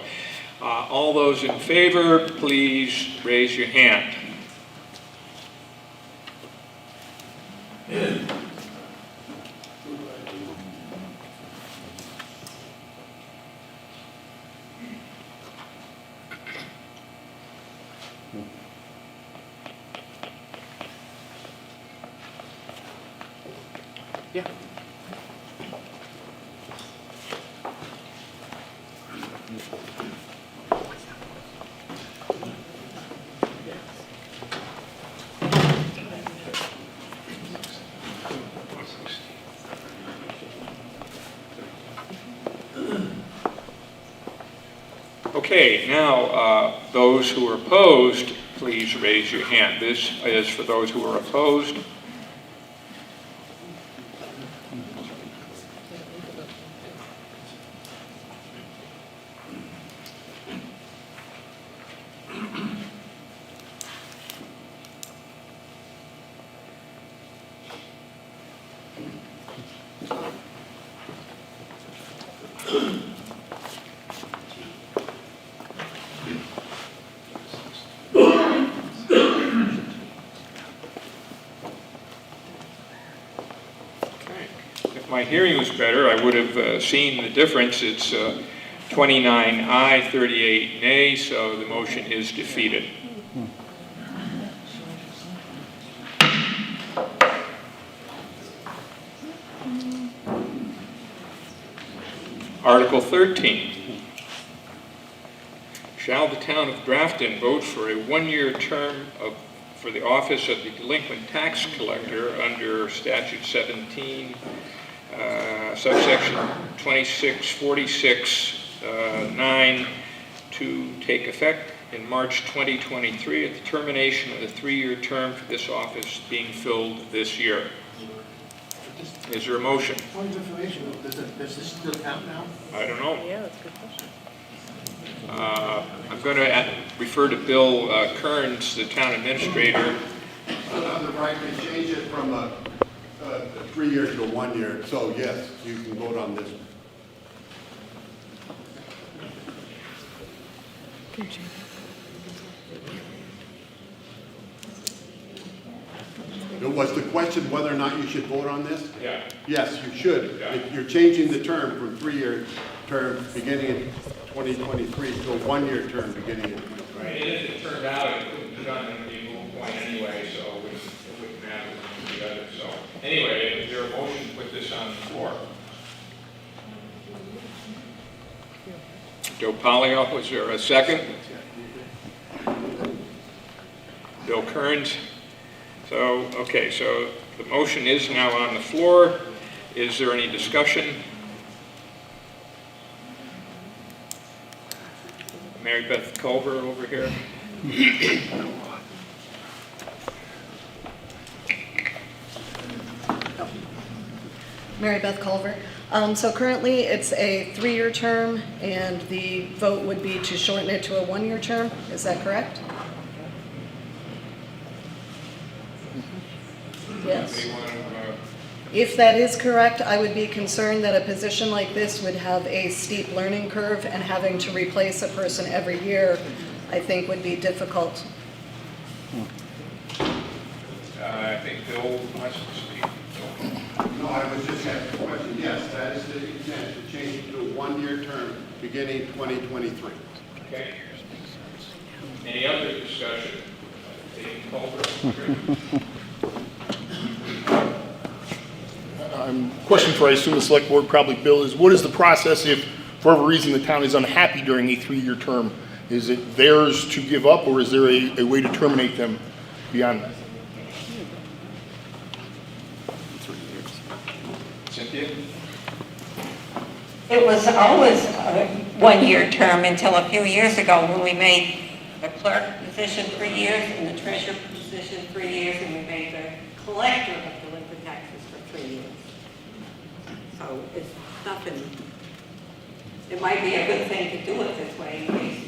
all those in favor, please raise your hand. Yeah. Okay, now those who are opposed, please raise your hand. This is for those who are opposed. If my hearing was better, I would have seen the difference. It's 29 aye, 38 nay, so the motion is defeated. Article 13. Shall the town of Grafton vote for a 1-year term for the office of the delinquent tax collector under statute 17, subsection 2646 9 to take effect in March 2023 at the termination of the 3-year term for this office being filled this year? Is there a motion? Point of information, does this still count now? I don't know. Yeah, that's a good question. I'm going to refer to Bill Kearns, the town administrator. Still have the right to change it from a 3-year to a 1-year, so yes, you can vote on this. Was the question whether or not you should vote on this? Yeah. Yes, you should. Yeah. If you're changing the term from 3-year term beginning in 2023 to a 1-year term beginning in 2023. Right, and if it turned out it couldn't be done, it would be a moot point anyway, so it wouldn't matter one or the other. So anyway, is there a motion to put this on the floor? Joe Polio, was there a second? Bill Kearns. So, okay, so the motion is now on the floor. Is there any discussion? Mary Beth Culver over here. Mary Beth Culver. So currently, it's a 3-year term, and the vote would be to shorten it to a 1-year term. Is that correct? Yes. If that is correct, I would be concerned that a position like this would have a steep learning curve, and having to replace a person every year, I think would be difficult. I think Bill wants to speak. No, I was just asking a question. Yes, that is the intent, to change it to a 1-year term beginning 2023. Okay. Any other discussion? Question for, I assume, the select board, probably Bill, is what is the process if, for whatever reason, the town is unhappy during a 3-year term? Is it theirs to give up, or is there a way to terminate them beyond that? Cynthia? It was always a 1-year term until a few years ago when we made the clerk position 3 years and the treasurer position 3 years, and we made the collector of delinquent taxes for 3 years. So it's nothing, it might be a good thing to do it this way in case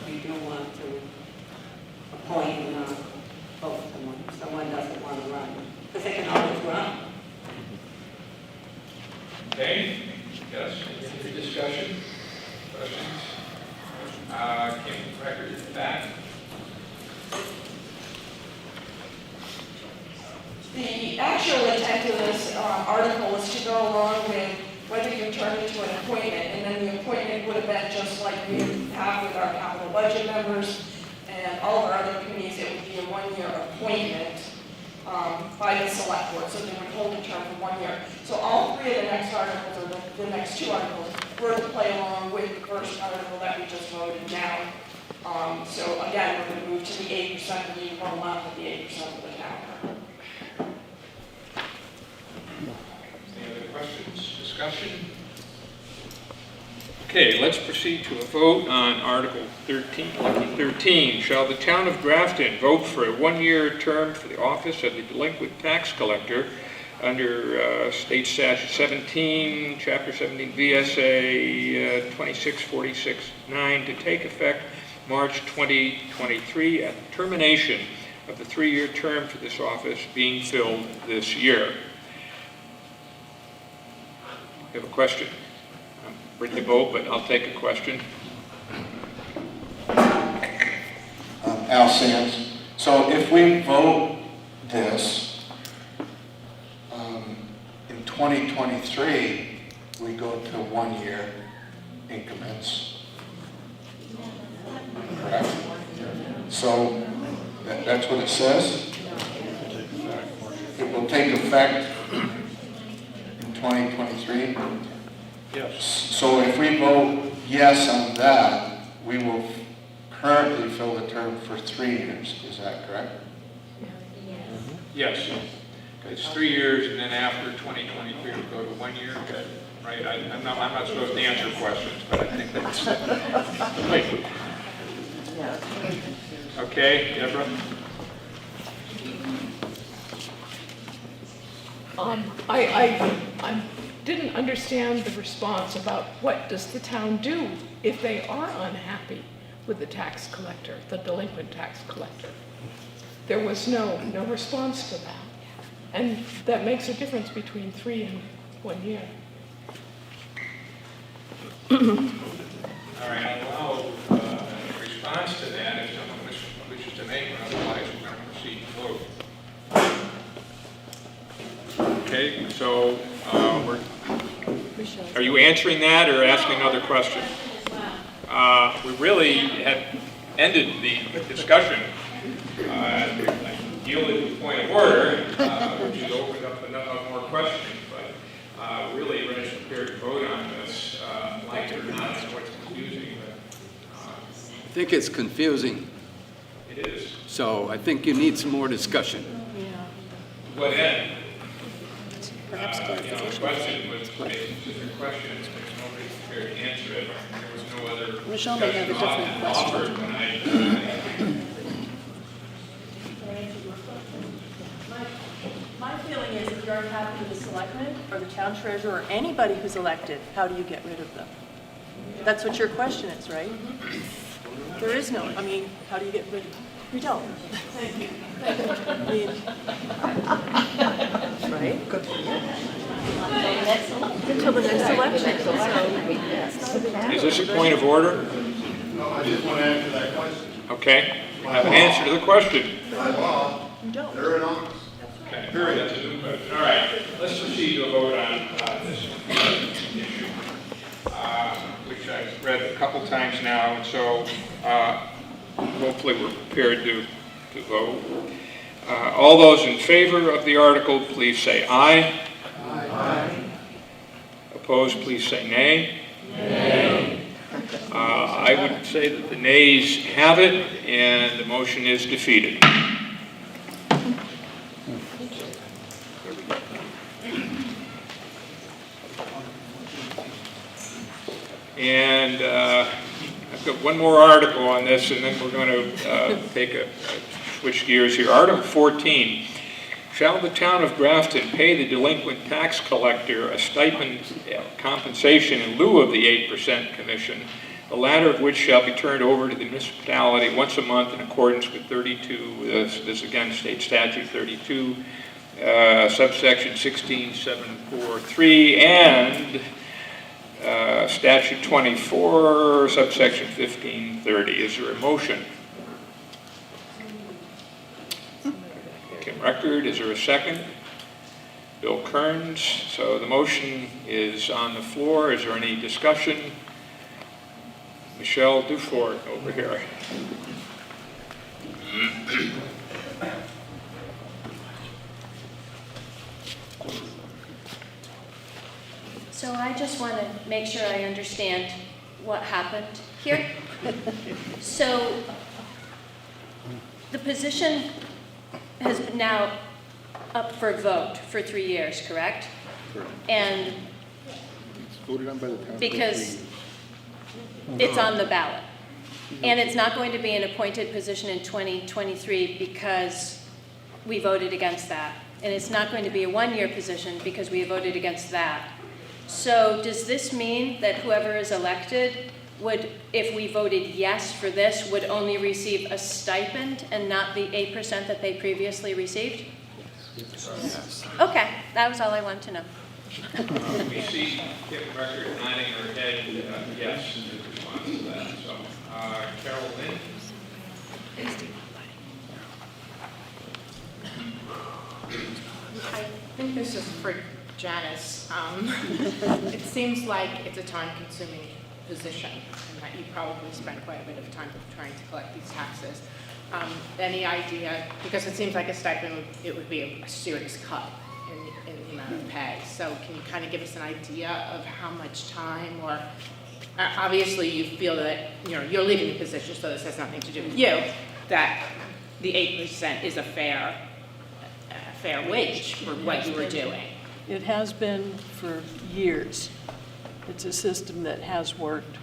you do want to appoint and not vote someone, if someone doesn't want to run, because they can always run. Okay, yes, any discussion, questions? Kim, record is back. The actual intent of this article is to go along with whether you turn into an appointment, and then the appointment would have been just like we have with our capital budget members and all of our other committees. It would be a 1-year appointment by the select board, so they would hold a term for 1 year. So all 3 of the next articles, or the next 2 articles, were to play along with the first article that we just voted down. So again, we're going to move to the 8%, and you will not with the 8% of the town. Any other questions, discussion? Okay, let's proceed to a vote on Article 13. Shall the town of Grafton vote for a 1-year term for the office of the delinquent tax collector under State Statute 17, Chapter 17, VSA 2646-9 to take effect March 2023 at the termination of the 3-year term for this office being filled this year? You have a question? I'm ready to vote, but I'll take a question. Al Sands. So if we vote this, in 2023, we go to 1-year increments. Correct? So that's what it says? It will take effect in 2023? Yes. So if we vote yes on that, we will currently fill the term for 3 years. Is that correct? Yes. It's 3 years, and then after 2023, we go to 1 year. Okay. Right? I'm not supposed to answer questions, but I think that's right. Okay, Deborah? I didn't understand the response about what does the town do if they are unhappy with the tax collector, the delinquent tax collector. There was no response to that. And that makes a difference between 3 and 1 year. All right, I'll allow a response to that if someone wishes to make one, otherwise we're going to proceed to vote. Okay, so are you answering that or asking another question? We really have ended the discussion. I yielded to the point of order, which has opened up enough more questions, but really we're just prepared to vote on this, like it or not. It's what's confusing. I think it's confusing. It is. So I think you need some more discussion. What end? Perhaps the question was a specific question, but nobody's prepared to answer it. There was no other Michelle may have a different offered question. when I My feeling is regard to happen to the selectmen or the town treasurer or anybody who's elected, how do you get rid of them? That's what your question is, right? There is no, I mean, how do you get rid of them? You don't. Thank you. I mean, right? Until the next election. So, Is this a point of order? No, I just want to answer that question. Okay, we have an answer to the question. They're in office. Okay, that's a new question. All right, let's proceed to a vote on this issue, which I've read a couple times now, and so hopefully we're prepared to vote. All those in favor of the article, please say aye. Aye. Opposed, please say nay. Nay. I would say that the nays have it, and the motion is defeated. And I've got one more article on this, and then we're going to switch gears here. Article 14. Shall the town of Grafton pay the delinquent tax collector a stipend compensation in lieu of the 8% commission, the latter of which shall be turned over to the municipality once a month in accordance with 32, this again, state statute 32, subsection 16743, and statute 24, subsection 1530. Is there a motion? Kim Record, is there a second? Bill Kearns. So the motion is on the floor. Is there any discussion? Michelle Dufort over here. So I just want to make sure I understand what happened here. So the position has been now up for vote for 3 years, correct? Correct. And It's voted on by the town. because it's on the ballot. And it's not going to be an appointed position in 2023 because we voted against that. And it's not going to be a one-year position because we voted against that. So does this mean that whoever is elected would, if we voted yes for this, would only receive a stipend and not the 8% that they previously received? Yes. Okay, that was all I wanted to know. We see Kim Record nodding her head yes in response to that. So, Carol Lynn? I think this is for Janice. It seems like it's a time-consuming position, and that you probably spend quite a bit of time trying to collect these taxes. Any idea, because it seems like a stipend, it would be a serious cut in the amount of pay. So can you kind of give us an idea of how much time, or obviously you feel that, you're leaving the position, so this has nothing to do with you, that the 8% is a fair wage for what you were doing. It has been for years. It's a system that has worked.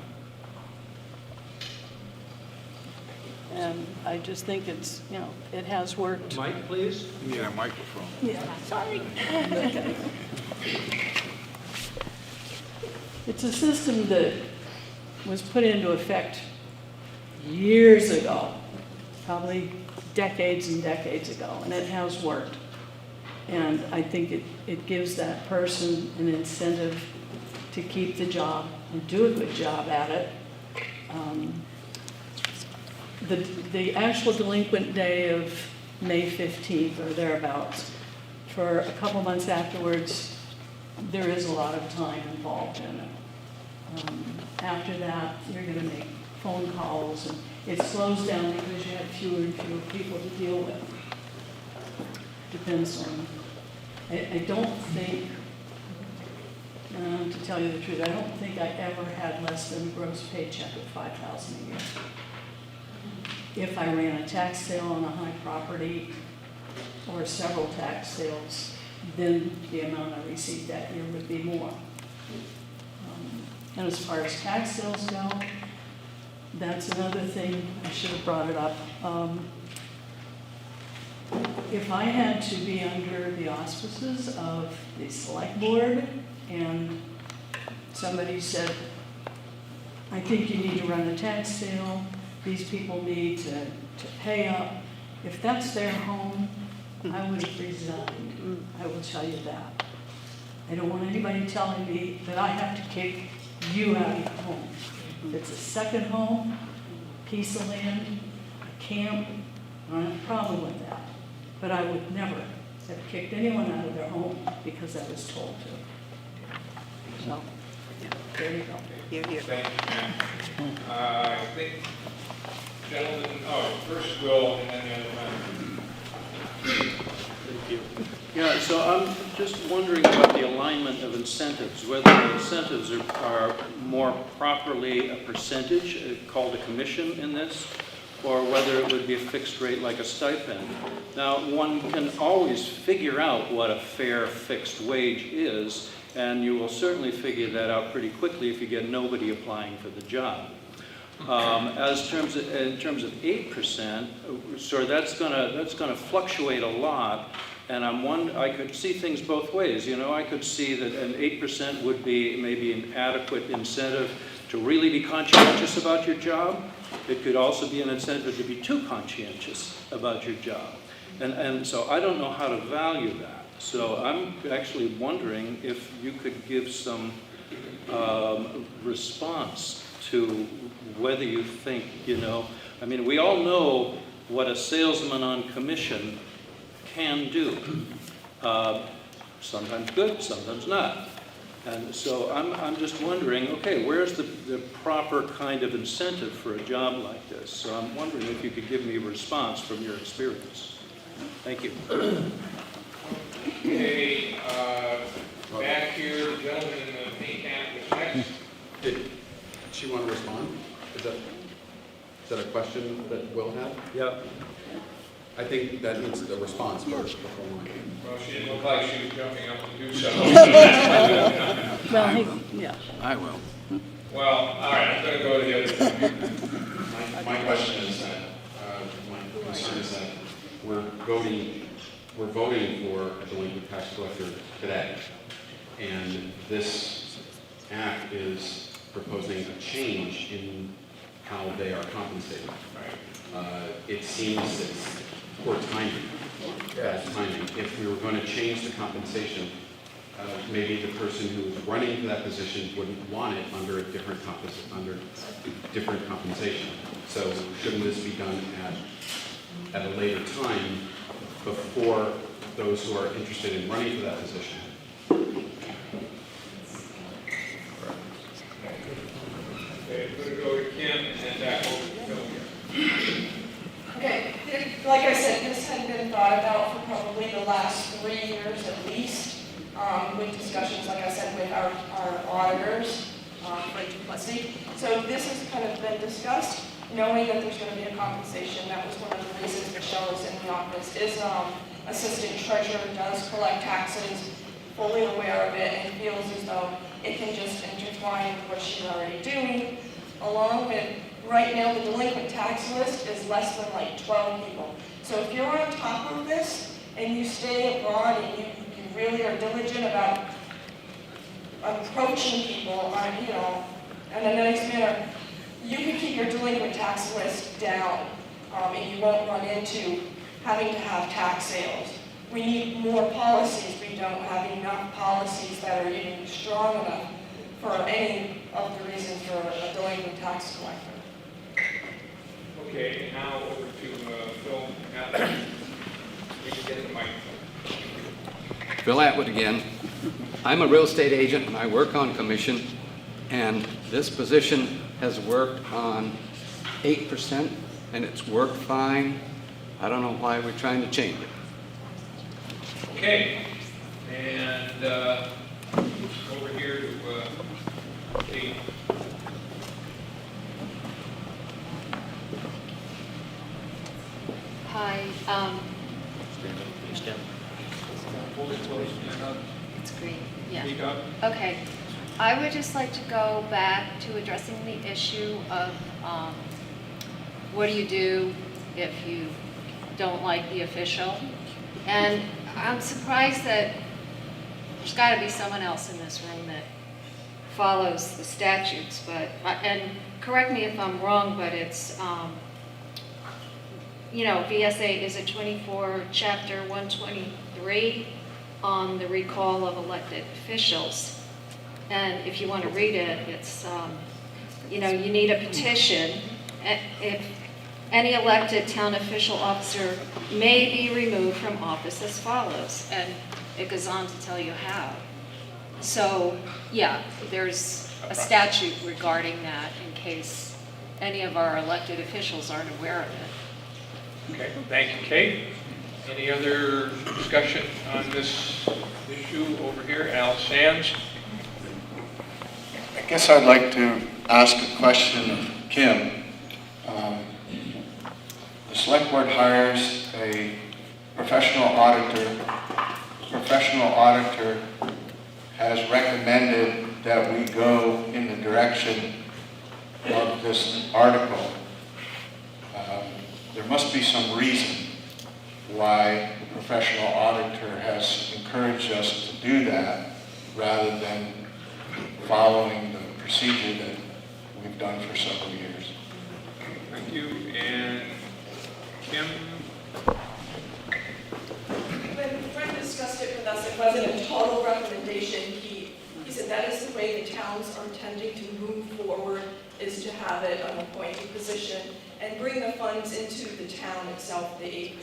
And I just think it's, it has worked. Mic, please. Yeah, microphone. Yeah, sorry. It's a system that was put into effect years ago, probably decades and decades ago, and it has worked. And I think it gives that person an incentive to keep the job and do a good job at it. The actual delinquent day of May 15th or thereabouts, for a couple months afterwards, there is a lot of time involved in it. After that, you're going to make phone calls, and it slows down because you have fewer and fewer people to deal with. Depends on. I don't think, to tell you the truth, I don't think I ever had less than a gross paycheck of $5,000 a year. If I ran a tax sale on a high property or several tax sales, then the amount I received that year would be more. And as far as tax sales go, that's another thing, I should have brought it up. If I had to be under the auspices of the select board and somebody said, I think you need to run a tax sale, these people need to pay up, if that's their home, I would have resigned. I will tell you that. I don't want anybody telling me that I have to kick you out of your home. If it's a second home, piece of land, a camp, I don't have a problem with that. But I would never have kicked anyone out of their home because I was told to. So, there you go. Thank you, ma'am. I think, gentlemen, first Will and then the other man. Thank you. Yeah, so I'm just wondering about the alignment of incentives, whether the incentives are more properly a percentage called a commission in this, or whether it would be a fixed rate like a stipend. Now, one can always figure out what a fair fixed wage is, and you will certainly figure that out pretty quickly if you get nobody applying for the job. In terms of 8%, so that's gonna fluctuate a lot, and I could see things both ways. You know, I could see that an 8% would be maybe an adequate incentive to really be conscientious about your job. It could also be an incentive to be too conscientious about your job. And so I don't know how to value that. So I'm actually wondering if you could give some response to whether you think, I mean, we all know what a salesman on commission can do. Sometimes good, sometimes not. And so I'm just wondering, okay, where's the proper kind of incentive for a job like this? So I'm wondering if you could give me a response from your experience. Thank you. Okay, back here, the gentleman in the pink hat was next. Did she want to respond? Is that a question that Will had? Yeah. I think that needs a response first before we. Well, she didn't look like she was jumping up to do so. Well, yeah. I will. Well, all right, I'm going to go to the other side. My question is that, my concern is that we're voting for a delinquent tax collector today. And this act is proposing a change in how they are compensated. It seems it's poor timing, bad timing. If we were going to change the compensation, maybe the person who is running for that position wouldn't want it under a different compensation. So shouldn't this be done at a later time before those who are interested in running for that position? Okay, we're going to go to Kim and then back over to Phil. Okay, like I said, this had been thought about for probably the last 3 years at least, with discussions, like I said, with our auditors for duplicity. So this has kind of been discussed, knowing that there's going to be a compensation. That was one of the reasons Michelle is in the office. Assistant treasurer does collect taxes, fully aware of it, and feels as though it can just intertwine with what she's already doing, along with, right now, the delinquent tax list is less than like 12 people. So if you're on top of this, and you stay abroad, and you really are diligent about approaching people in a nice manner, you can keep your delinquent tax list down, and you won't run into having to have tax sales. We need more policies. We don't have enough policies that are even strong enough for any of the reasons for a delinquent tax collector. Okay, now over to Phil. You can get the microphone. Phil Atwood again. I'm a real estate agent and I work on commission, and this position has worked on 8% and it's worked fine. I don't know why we're trying to change it. Okay, and over here to Kate. Hi. Hold it close, stand up. It's green. Yeah. Speak up. Okay. I would just like to go back to addressing the issue of what do you do if you don't like the official? And I'm surprised that there's got to be someone else in this room that follows the statutes, but, and correct me if I'm wrong, but it's, you know, VSA is a 24, chapter 123 on the recall of elected officials. And if you want to read it, it's, you know, you need a petition. If any elected town official officer may be removed from office as follows, and it goes on to tell you how. So, yeah, there's a statute regarding that in case any of our elected officials aren't aware of it. Okay, thank you, Kate. Any other discussion on this issue over here? Al Sands? I guess I'd like to ask a question of Kim. The select board hires a professional auditor. The professional auditor has recommended that we go in the direction of this article. There must be some reason why the professional auditor has encouraged us to do that rather than following the procedure that we've done for several years. Thank you. And Kim? When Frank discussed it with us, it wasn't a total recommendation. He said that is the way the towns are tending to move forward, is to have it an appointed position and bring the funds into the town itself, the 8%.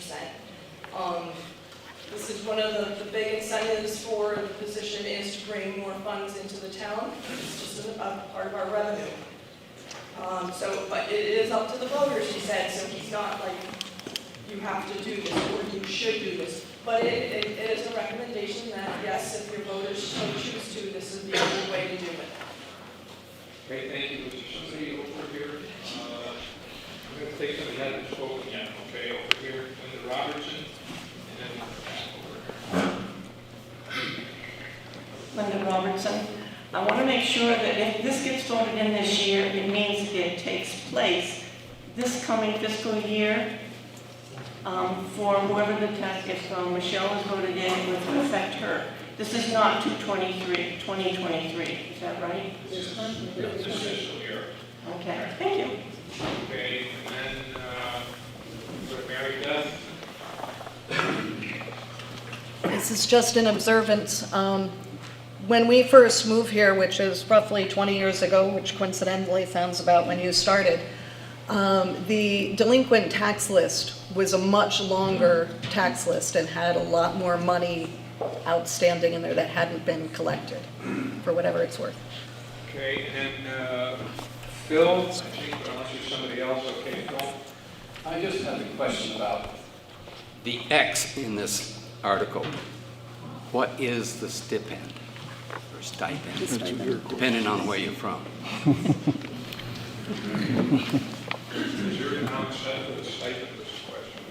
This is one of the big incentives for the position, is to bring more funds into the town. It's just a part of our revenue. But it is up to the voters, he said, so he's not like, you have to do this or you should do this. But it is a recommendation that, yes, if your voters so choose to, this is the only way to do it. Okay, thank you. Is somebody over here? I'm going to take somebody that hasn't spoken yet, okay? Over here, Linda Robertson, and then back over here. Linda Robertson. I want to make sure that if this gets voted in this year, it means it takes place this coming fiscal year for whoever the tax gets from. Michelle has voted in, it would affect her. This is not 2023, is that right? This fiscal year. Okay, thank you. Okay, and then go to Mary Beth. This is just an observance. When we first moved here, which is roughly 20 years ago, which coincidentally sounds about when you started, the delinquent tax list was a much longer tax list and had a lot more money outstanding in there that hadn't been collected, for whatever it's worth. Okay, and then Phil, I think, unless there's somebody else, okay, Phil? I just have a question about the X in this article. What is the stipend or stipend? Depending on where you're from. Is there an amount set for the stipend, this question?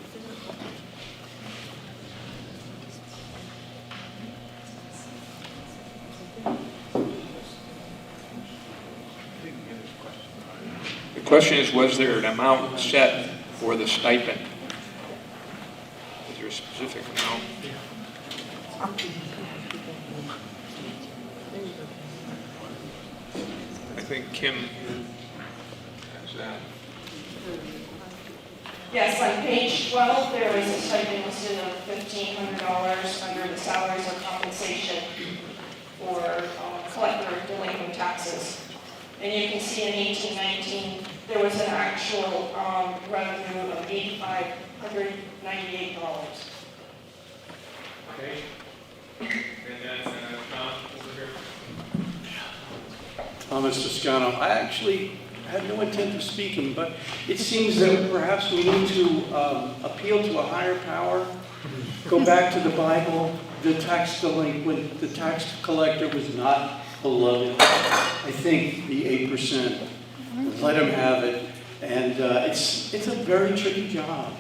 The question is, was there an amount set for the stipend? Is there a specific amount? I think Kim has that. Yes, on page 12, there is a stipend listed of $1,500 under the salaries or compensation for collector of delinquent taxes. And you can see in 1819, there was an actual revenue of $8,598. Okay. And then Tom, over here. Thomas Toscano. I actually had no intent of speaking, but it seems that perhaps we need to appeal to a higher power, go back to the Bible. The tax delinquent, the tax collector was not beloved. I think the 8%, let him have it. And it's a very tricky job.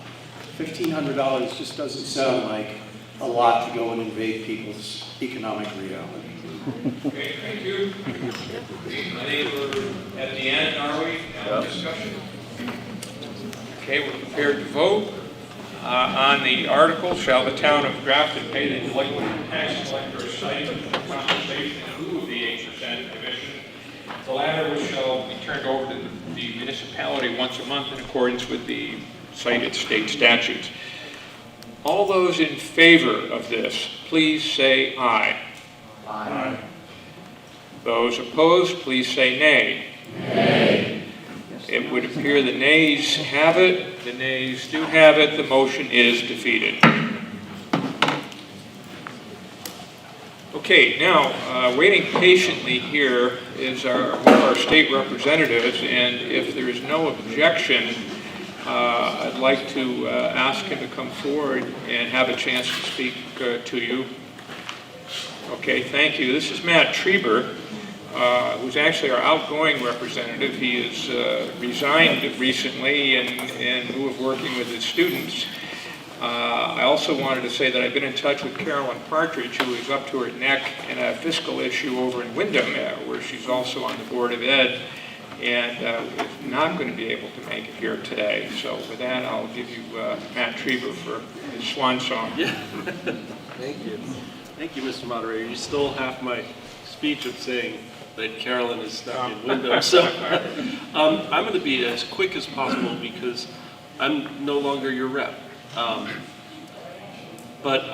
$1,500 just doesn't sound like a lot to go and invade people's economic reality. Okay, thank you. I think we're at the end, are we? Discussion. Okay, we're prepared to vote. On the article, shall the town of Grafton pay the delinquent tax collector a stipend for compensation in lieu of the 8% commission? The latter which shall be turned over to the municipality once a month in accordance with the cited state statutes. All those in favor of this, please say aye. Aye. Those opposed, please say nay. Nay. It would appear the nays have it. The nays do have it. The motion is defeated. Okay, now, waiting patiently here is one of our state representatives, and if there is no objection, I'd like to ask him to come forward and have a chance to speak to you. Okay, thank you. This is Matt Trieber, who's actually our outgoing representative. He has resigned recently in lieu of working with his students. I also wanted to say that I've been in touch with Carolyn Partridge, who is up to her neck in a fiscal issue over in Wyndham, where she's also on the Board of Ed, and is not going to be able to make it here today. So with that, I'll give you Matt Trieber for his swan song. Yeah. Thank you. Thank you, Mr. Moderator. You stole half my speech of saying that Carolyn is stuck in Wyndham. So I'm going to be as quick as possible because I'm no longer your rep. But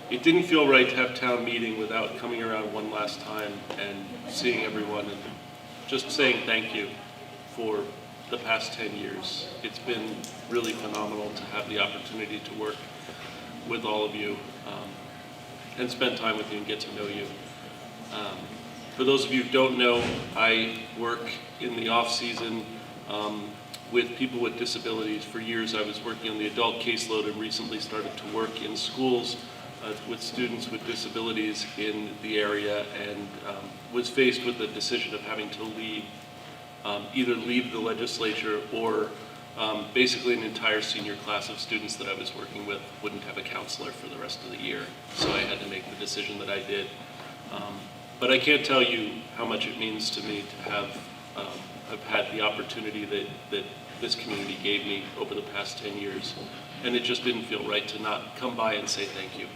it didn't feel right to have town meeting without coming around one last time and seeing everyone and just saying thank you for the past 10 years. It's been really phenomenal to have the opportunity to work with all of you and spend time with you and get to know you. For those of you who don't know, I work in the off-season with people with disabilities. For years I was working on the adult caseload and recently started to work in schools with students with disabilities in the area, and was faced with the decision of having to leave, either leave the legislature or basically an entire senior class of students that I was working with wouldn't have a counselor for the rest of the year. So I had to make the decision that I did. But I can't tell you how much it means to me to have had the opportunity that this community gave me over the past 10 years. And it just didn't feel right to not come by and say thank you.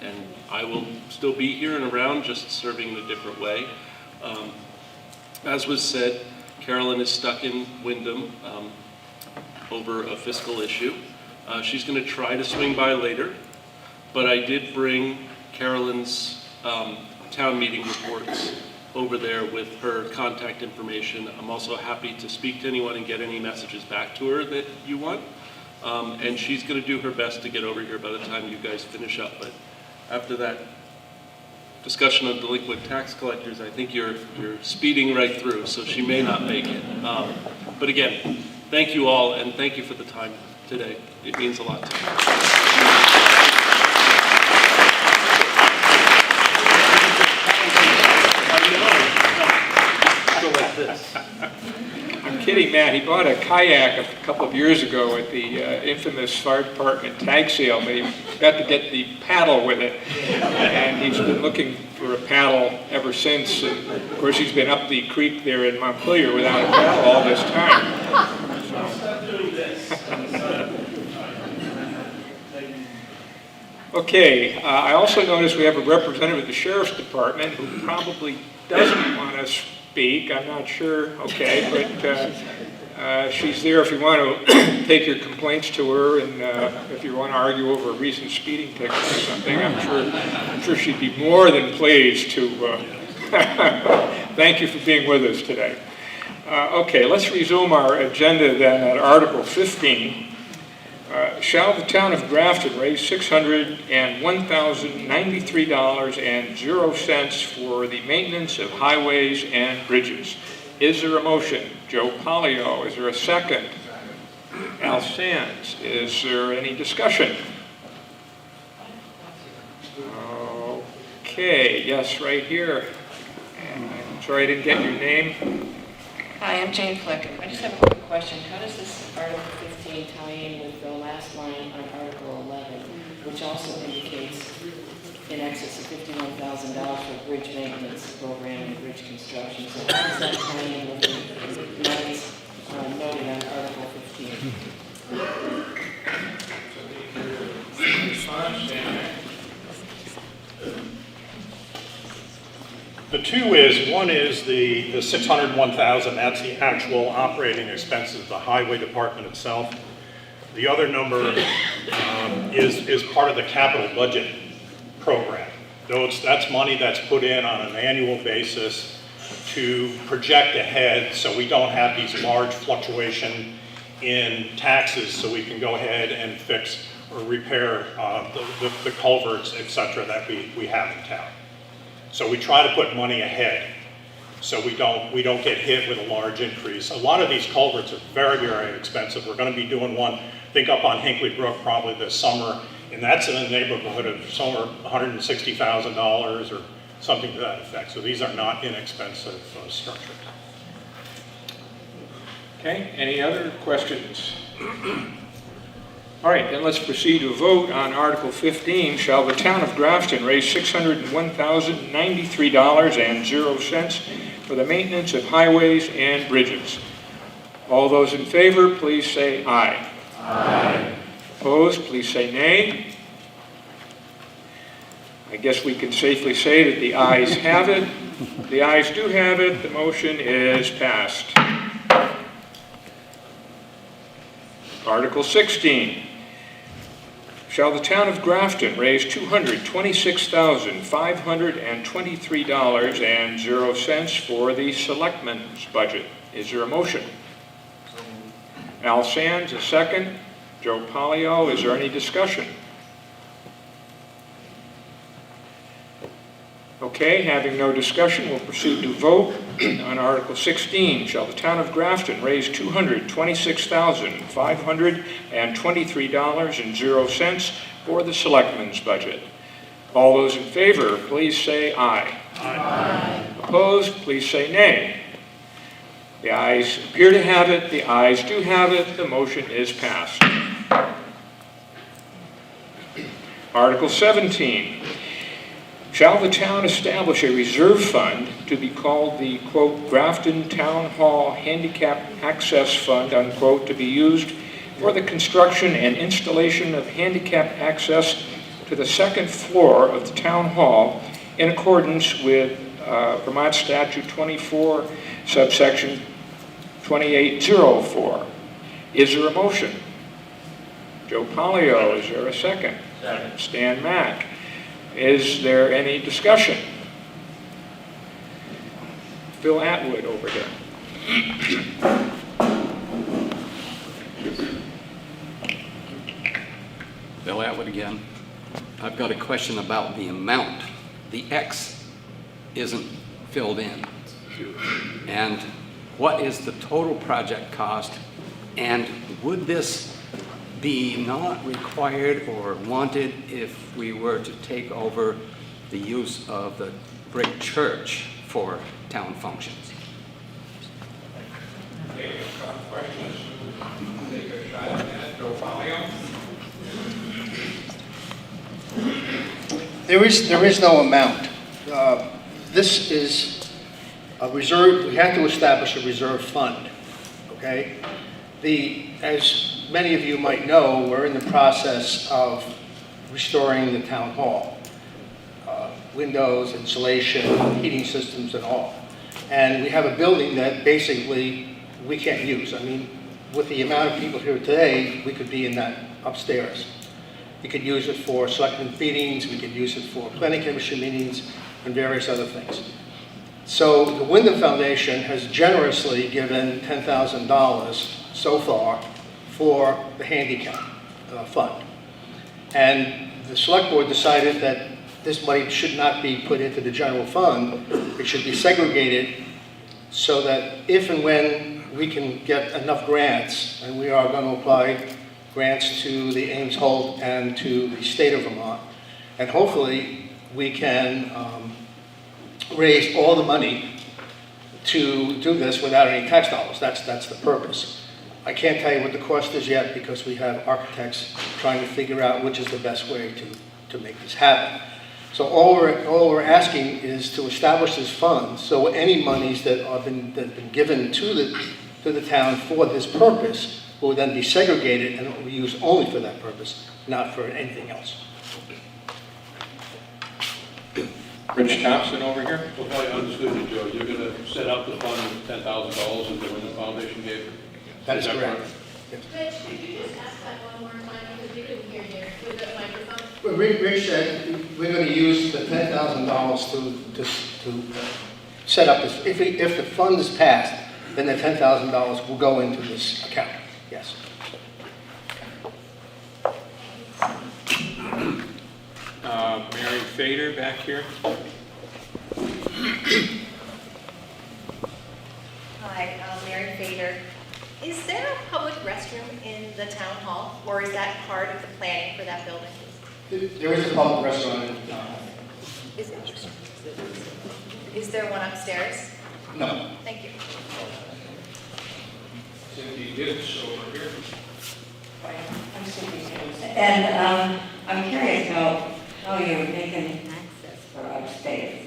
And I will still be here and around, just serving in a different way. As was said, Carolyn is stuck in Wyndham over a fiscal issue. She's going to try to swing by later, but I did bring Carolyn's town meeting reports over there with her contact information. I'm also happy to speak to anyone and get any messages back to her that you want. And she's going to do her best to get over here by the time you guys finish up. But after that discussion of delinquent tax collectors, I think you're speeding right through, so she may not make it. But again, thank you all, and thank you for the time today. It means a lot to me. Like this. I'm kidding, Matt. He bought a kayak a couple of years ago at the infamous fire department tag sale, but he got to get the paddle with it. And he's been looking for a paddle ever since. And of course, he's been up the creek there in Montpelier without a paddle all this time. Okay, I also noticed we have a representative of the Sheriff's Department who probably doesn't want to speak. I'm not sure, okay, but she's there if you want to take your complaints to her, and if you want to argue over a recent speeding ticket or something, I'm sure she'd be more than pleased to thank you for being with us today. Okay, let's resume our agenda then at Article 15. Shall the town of Grafton raise $601,093.00 for the maintenance of highways and bridges? Is there a motion? Joe Polio. Is there a second? Al Sands. Is there any discussion? Okay, yes, right here. I'm sorry I didn't get your name. Hi, I'm Jane Fleck. I just have a quick question. How does this Article 15 tie in with the last line on Article 11, which also indicates in excess of $51,000 for bridge maintenance program and bridge construction? So how does that tie in with the notes noted on Article 15? two is, one is the 601,000, that's the actual operating expenses of the highway department itself. The other number is part of the capital budget program. That's money that's put in on an annual basis to project ahead so we don't have these large fluctuation in taxes, so we can go ahead and fix or repair the culverts, et cetera, that we have in town. So we try to put money ahead so we don't get hit with a large increase. A lot of these culverts are very, very expensive. We're going to be doing one, I think up on Hinkley Brook probably this summer, and that's in the neighborhood of somewhere $160,000 or something to that effect. So these are not inexpensive structures. Okay, any other questions? All right, then let's proceed to vote on Article 15. Shall the town of Grafton raise $601,093.00 for the maintenance of highways and bridges? All those in favor, please say aye. Aye. Opposed, please say nay. I guess we can safely say that the ayes have it. The ayes do have it. The motion is passed. Article 16. Shall the town of Grafton raise $226,523.00 for the selectmen's budget? Is there a motion? Al Sands, a second. Joe Polio, is there any discussion? Okay, having no discussion, we'll proceed to vote on Article 16. Shall the town of Grafton raise $226,523.00 for the selectmen's budget? All those in favor, please say aye. Aye. Opposed, please say nay. The ayes appear to have it. The ayes do have it. The motion is passed. Article 17. Shall the town establish a reserve fund to be called the, quote, Grafton Town Hall Handicap Access Fund, unquote, to be used for the construction and installation of handicap access to the second floor of the town hall in accordance with Vermont Statute 24, subsection 2804. Is there a motion? Joe Polio, is there a second? Second. Stan Mack. Is there any discussion? Bill Atwood over here. Bill Atwood again. I've got a question about the amount. The X isn't filled in. And what is the total project cost? And would this be not required or wanted if we were to take over the use of the brick church for town functions? Okay, questions? Take a shot at that. Joe Polio. There is no amount. This is a reserve. We have to establish a reserve fund. Okay. As many of you might know, we're in the process of restoring the town hall. Windows, insulation, heating systems, and all. And we have a building that basically we can't use. I mean, with the amount of people here today, we could be in that upstairs. We could use it for selectmen meetings, we could use it for planning commission meetings, and various other things. So the Wyndham Foundation has generously given $10,000 so far for the handicap fund. And the select board decided that this money should not be put into the general fund. It should be segregated so that if and when we can get enough grants, and we are going to apply grants to the Ames Holt and to the state of Vermont, and hopefully we can raise all the money to do this without any tax dollars. That's the purpose. I can't tell you what the cost is yet because we have architects trying to figure out which is the best way to make this happen. So all we're asking is to establish this fund so any monies that have been given to the town for this purpose will then be segregated and it will be used only for that purpose, not for anything else. Rich Thompson over here. Well, if I understood you, Joe, you're going to set up the fund with $10,000 into when the foundation gave it? That is correct. Rich, could you just ask that one more time, because we couldn't hear you with the microphone? Well, Rich said we're going to use the $10,000 to set up this. If the fund is passed, then the $10,000 will go into this account. Yes. Mary Fader back here. Hi, Mary Fader. Is there a public restroom in the town hall, or is that part of the planning for that building? There is a public restaurant in the town hall. Is there one upstairs? No. Thank you. Cindy Gibbs over here. I'm Cindy Gibbs. And I'm curious about how you're making access for upstairs.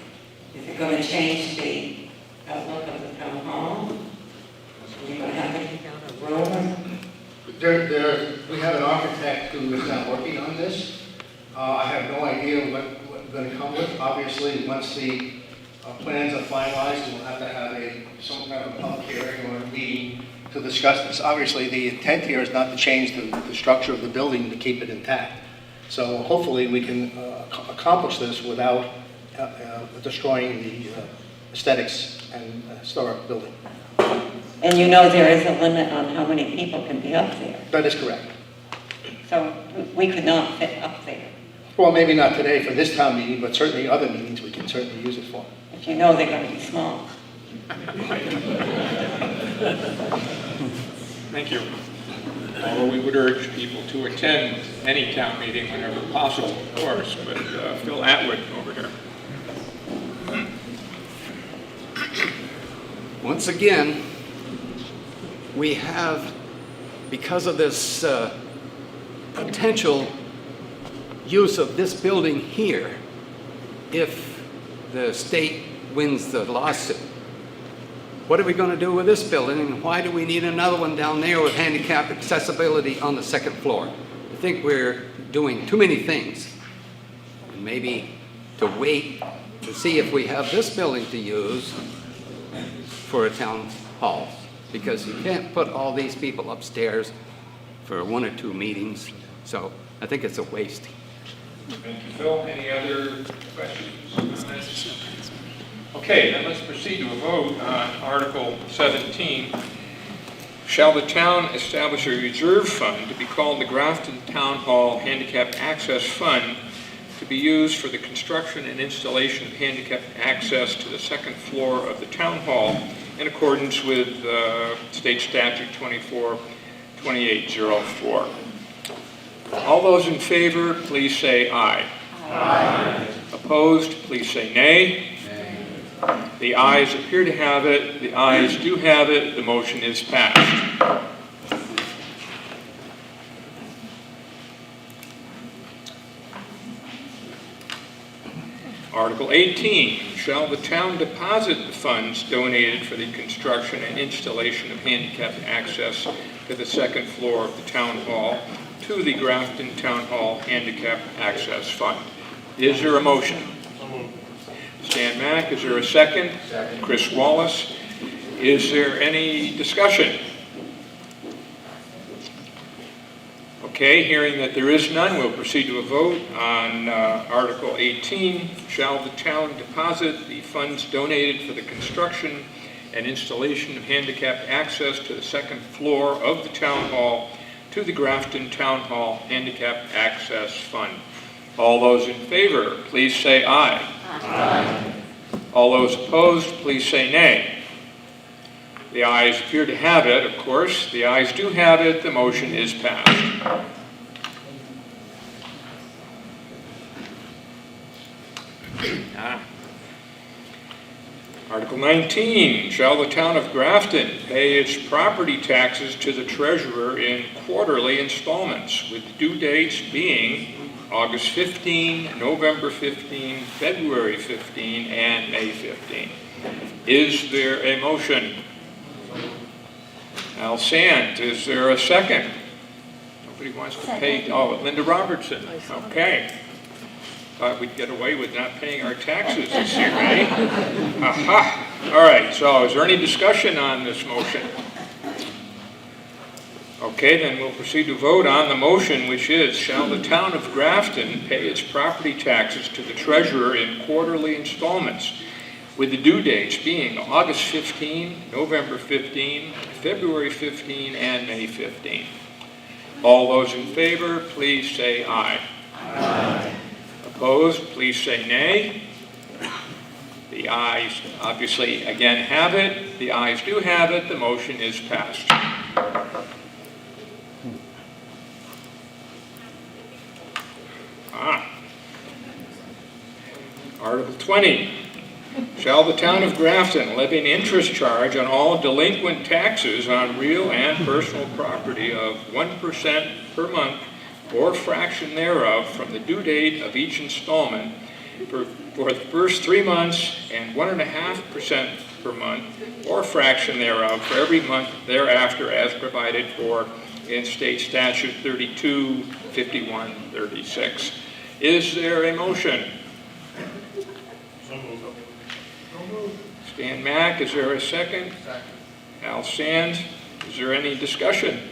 Is it going to change the outlook of the town hall? Are you going to have a room? We have an architect who is now working on this. I have no idea what we're going to come with. Obviously, once the plans are finalized, we'll have to have some kind of public hearing or a meeting to discuss this. Obviously, the intent here is not to change the structure of the building, to keep it intact. So hopefully we can accomplish this without destroying the aesthetics and historic building. And you know there is a limit on how many people can be up there. That is correct. So we could not fit up there. Well, maybe not today for this town meeting, but certainly other meetings we can certainly use it for. If you know they're going to be small. Thank you. Although we would urge people to attend any town meeting whenever possible, of course, but Phil Atwood over here. Once again, we have, because of this potential use of this building here, if the state wins the lawsuit, what are we going to do with this building, and why do we need another one down there with handicap accessibility on the second floor? I think we're doing too many things, and maybe to wait to see if we have this building to use for a town hall, because you can't put all these people upstairs for 1 or 2 meetings, so I think it's a waste. Thank you, Phil. Any other questions? Okay, then let's proceed to a vote on Article 17. Shall the town establish a reserve fund to be called the Grafton Town Hall Handicap Access Fund to be used for the construction and installation of handicap access to the second floor of the town hall in accordance with State Statute 242804? All those in favor, please say aye. Aye. Opposed, please say nay. The ayes appear to have it. The ayes do have it. The motion is passed. Article 18, shall the town deposit the funds donated for the construction and installation of handicapped access to the second floor of the town hall to the Grafton Town Hall Handicap Access Fund? Is there a motion? Stan Mack, is there a second? Second. Chris Wallace. Is there any discussion? Okay, hearing that there is none, we'll proceed to a vote on Article 18. Shall the town deposit the funds donated for the construction and installation of handicapped access to the second floor of the town hall to the Grafton Town Hall Handicap Access Fund? All those in favor, please say aye. Aye. All those opposed, please say nay. The ayes appear to have it, of course. The ayes do have it. The motion is passed. Article 19, shall the town of Grafton pay its property taxes to the treasurer in quarterly installments, with due dates being August 15, November 15, February 15, and May 15. Is there a motion? Al Sant, is there a second? Nobody wants to pay. Oh, Linda Robertson. Okay. Thought we'd get away with not paying our taxes this year, eh? Aha. All right, so is there any discussion on this motion? Okay, then we'll proceed to vote on the motion, which is, shall the town of Grafton pay its property taxes to the treasurer in quarterly installments, with the due dates being August 15, November 15, February 15, and May 15. All those in favor, please say aye. Aye. Opposed, please say nay. The ayes obviously again have it. The ayes do have it. The motion is passed. Article 20. Shall the town of Grafton levy an interest charge on all delinquent taxes on real and personal property of 1% per month or fraction thereof from the due date of each installment for the first 3 months, and 1.5% per month or fraction thereof for every month thereafter, as provided for in State Statute 325136. Is there a motion? Stan Mack, is there a second? Second. Al Sands, is there any discussion?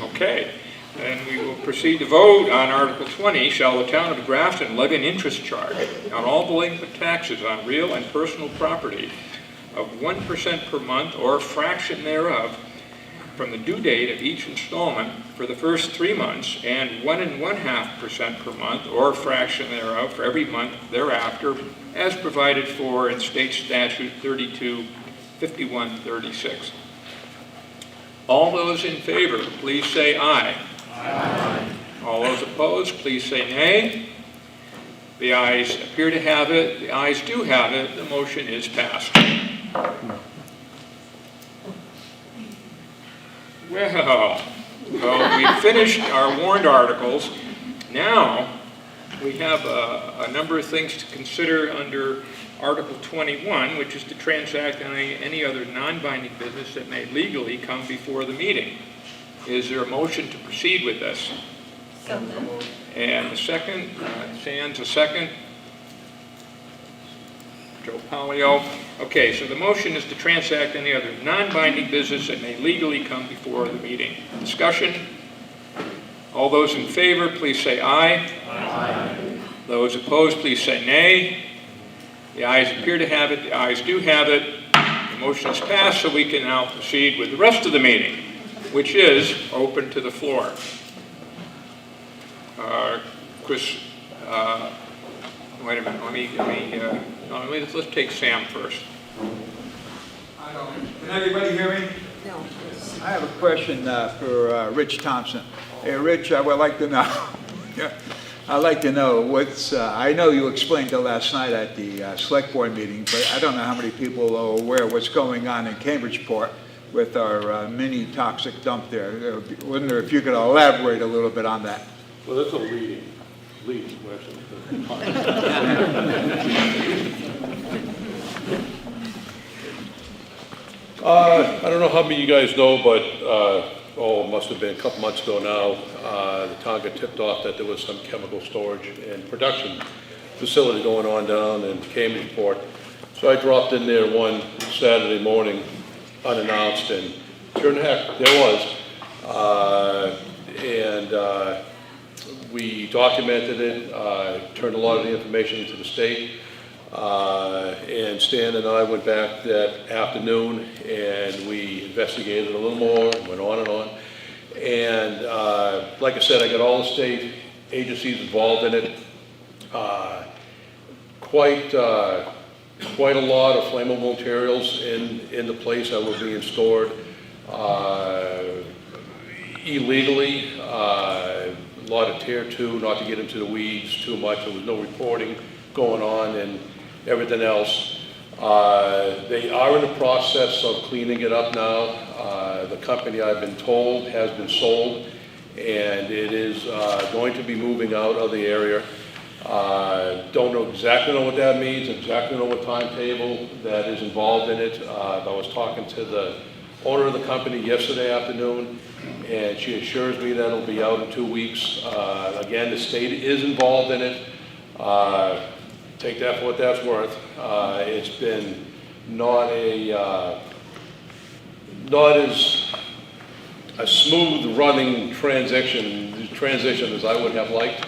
Okay, then we will proceed to vote on Article 20. Shall the town of Grafton levy an interest charge on all delinquent taxes on real and personal property of 1% per month or a fraction thereof from the due date of each installment for the first 3 months, and 1.5% per month or a fraction thereof for every month thereafter, as provided for in State Statute 325136. All those in favor, please say aye. Aye. All those opposed, please say nay. The ayes appear to have it. The ayes do have it. The motion is passed. Well, we've finished our warrant articles. Now, we have a number of things to consider under Article 21, which is to transact any other non-binding business that may legally come before the meeting. Is there a motion to proceed with this? So moved. And a second, Sands, a second. Joe Polio. Okay, so the motion is to transact any other non-binding business that may legally come before the meeting. Discussion? All those in favor, please say aye. Aye. Those opposed, please say nay. The ayes appear to have it. The ayes do have it. The motion is passed, so we can now proceed with the rest of the meeting, which is open to the floor. Chris, wait a minute. Let's take Sam first. Can everybody hear me? No. I have a question for Rich Thompson. Hey, Rich, I would like to know. I'd like to know what's. I know you explained it last night at the select board meeting, but I don't know how many people are aware of what's going on in Cambridgeport with our mini toxic dump there. I wonder if you could elaborate a little bit on that. Well, that's a leading question. I don't know how many of you guys know, but it must have been a couple months ago now, the town got tipped off that there was some chemical storage and production facility going on down in Cambridgeport. So I dropped in there one Saturday morning unannounced, and sure in heck, there was. We documented it, turned a lot of the information into the state, and Stan and I went back that afternoon and we investigated a little more, and went on and on. And like I said, I got all the state agencies involved in it. Quite a lot of flammable materials in the place that were being stored illegally. A lot of tier 2, not to get into the weeds too much. There was no reporting going on and everything else. They are in the process of cleaning it up now. The company, I've been told, has been sold, and it is going to be moving out of the area. Don't exactly know what that means, exactly know what timetable that is involved in it. I was talking to the owner of the company yesterday afternoon, and she assures me that it'll be out in 2 weeks. Again, the state is involved in it. Take that for what that's worth. It's been not as a smooth running transition as I would have liked.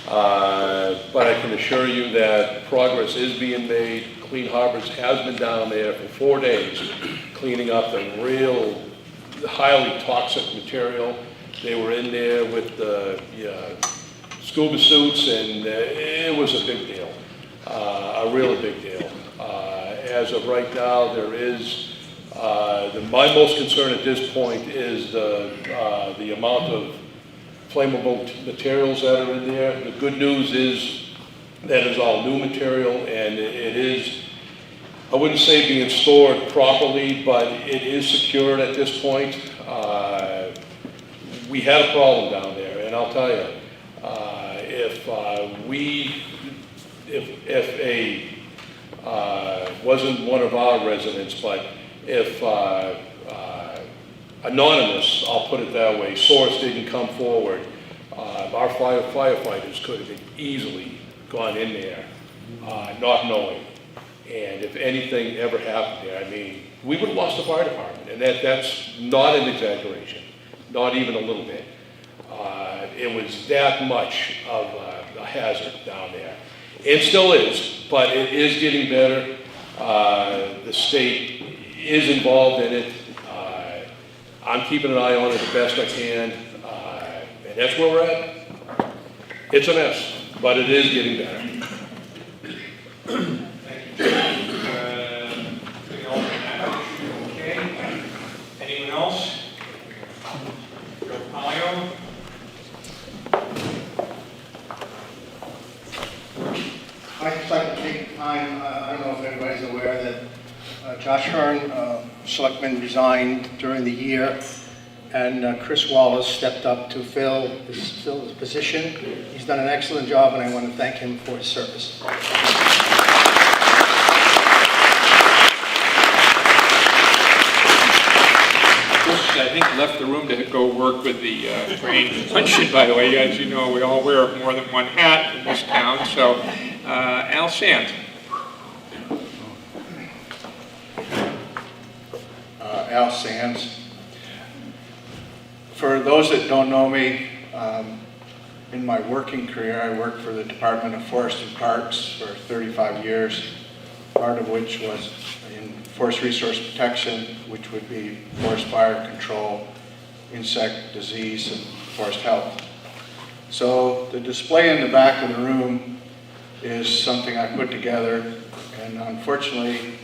But I can assure you that progress is being made. Clean Harbors has been down there for 4 days cleaning up the real highly toxic material. They were in there with the scuba suits, and it was a big deal, a really big deal. As of right now, there is, my most concern at this point is the amount of flammable materials that are in there. The good news is that is all new material, and it is, I wouldn't say being stored properly, but it is secured at this point. We had a problem down there, and I'll tell you, if a wasn't one of our residents, but if anonymous, I'll put it that way, source didn't come forward, our firefighters could have easily gone in there, not knowing. And if anything ever happened there, I mean, we would have lost the fire department, and that's not an exaggeration, not even a little bit. It was that much of a hazard down there. It still is, but it is getting better. The state is involved in it. I'm keeping an eye on it the best I can, and that's where we're at. It's a mess, but it is getting better. Okay. Anyone else? Joe Palio? I'd just like to take time, I don't know if everybody's aware that Josh Hearn, selectman, resigned during the year, and Chris Wallace stepped up to fill his position. He's done an excellent job, and I want to thank him for his service. I think left the room to go work with the train luncheon, by the way. As you know, we all wear more than one hat in this town. So, Al Sands. Al Sands. For those that don't know me, in my working career, I worked for the Department of Forest and Parks for 35 years, part of which was in forest resource protection, which would be forest fire control, insect disease, and forest health. So the display in the back of the room is something I put together, and unfortunately,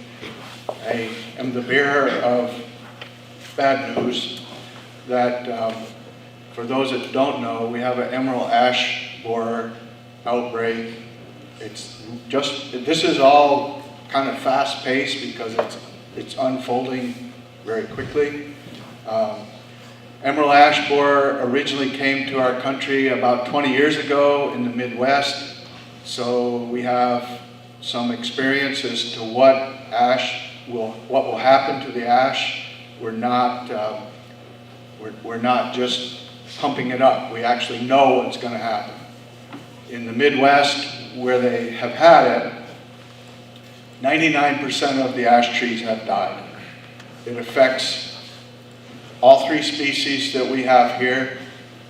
I am the bearer of bad news that for those that don't know, we have an emerald ash borer outbreak. This is all kind of fast-paced because it's unfolding very quickly. Emerald ash borer originally came to our country about 20 years ago in the Midwest, so we have some experience as to what will happen to the ash. We're not just pumping it up. We actually know what's going to happen. In the Midwest, where they have had it, 99% of the ash trees have died. It affects all three species that we have here: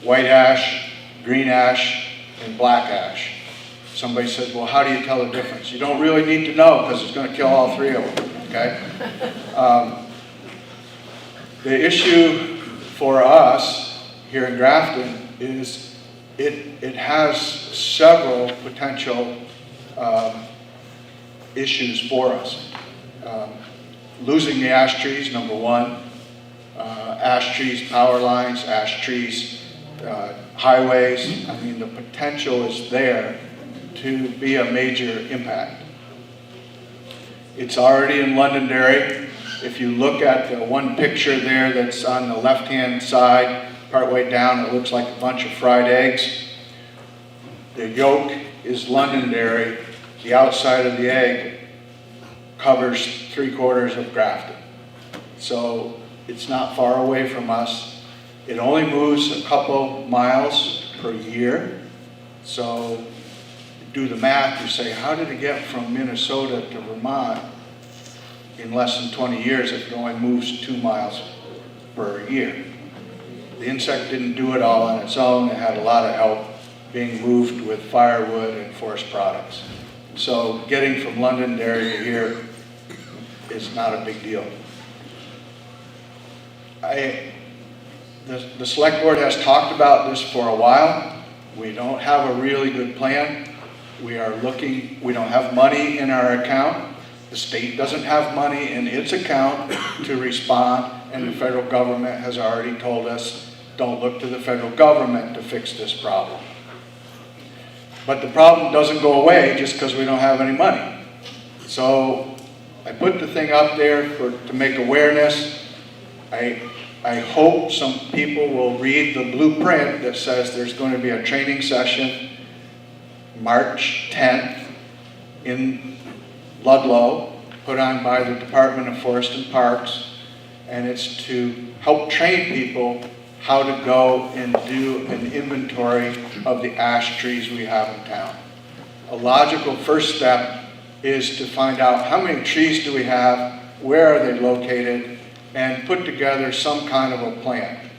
white ash, green ash, and black ash. Somebody says, well, how do you tell the difference? You don't really need to know because it's going to kill all three of them, okay? The issue for us here in Grafton is it has several potential issues for us. Losing the ash trees, number one. Ash trees, power lines, ash trees, highways. I mean, the potential is there to be a major impact. It's already in Londonderry. If you look at the one picture there that's on the left-hand side, partway down, it looks like a bunch of fried eggs. The yolk is Londonderry. The outside of the egg covers 3/4 of Grafton. So it's not far away from us. It only moves a couple miles per year. So do the math, you say, how did it get from Minnesota to Vermont in less than 20 years if it only moves 2 miles per year? The insect didn't do it all on its own. It had a lot of help being moved with firewood and forest products. So getting from Londonderry to here is not a big deal. The select board has talked about this for a while. We don't have a really good plan. We don't have money in our account. The state doesn't have money in its account to respond, and the federal government has already told us, don't look to the federal government to fix this problem. But the problem doesn't go away just because we don't have any money. So I put the thing up there to make awareness. I hope some people will read the blueprint that says there's going to be a training session March 10th in Ludlow, put on by the Department of Forest and Parks, and it's to help train people how to go and do an inventory of the ash trees we have in town. A logical first step is to find out how many trees do we have, where are they located, and put together some kind of a plan.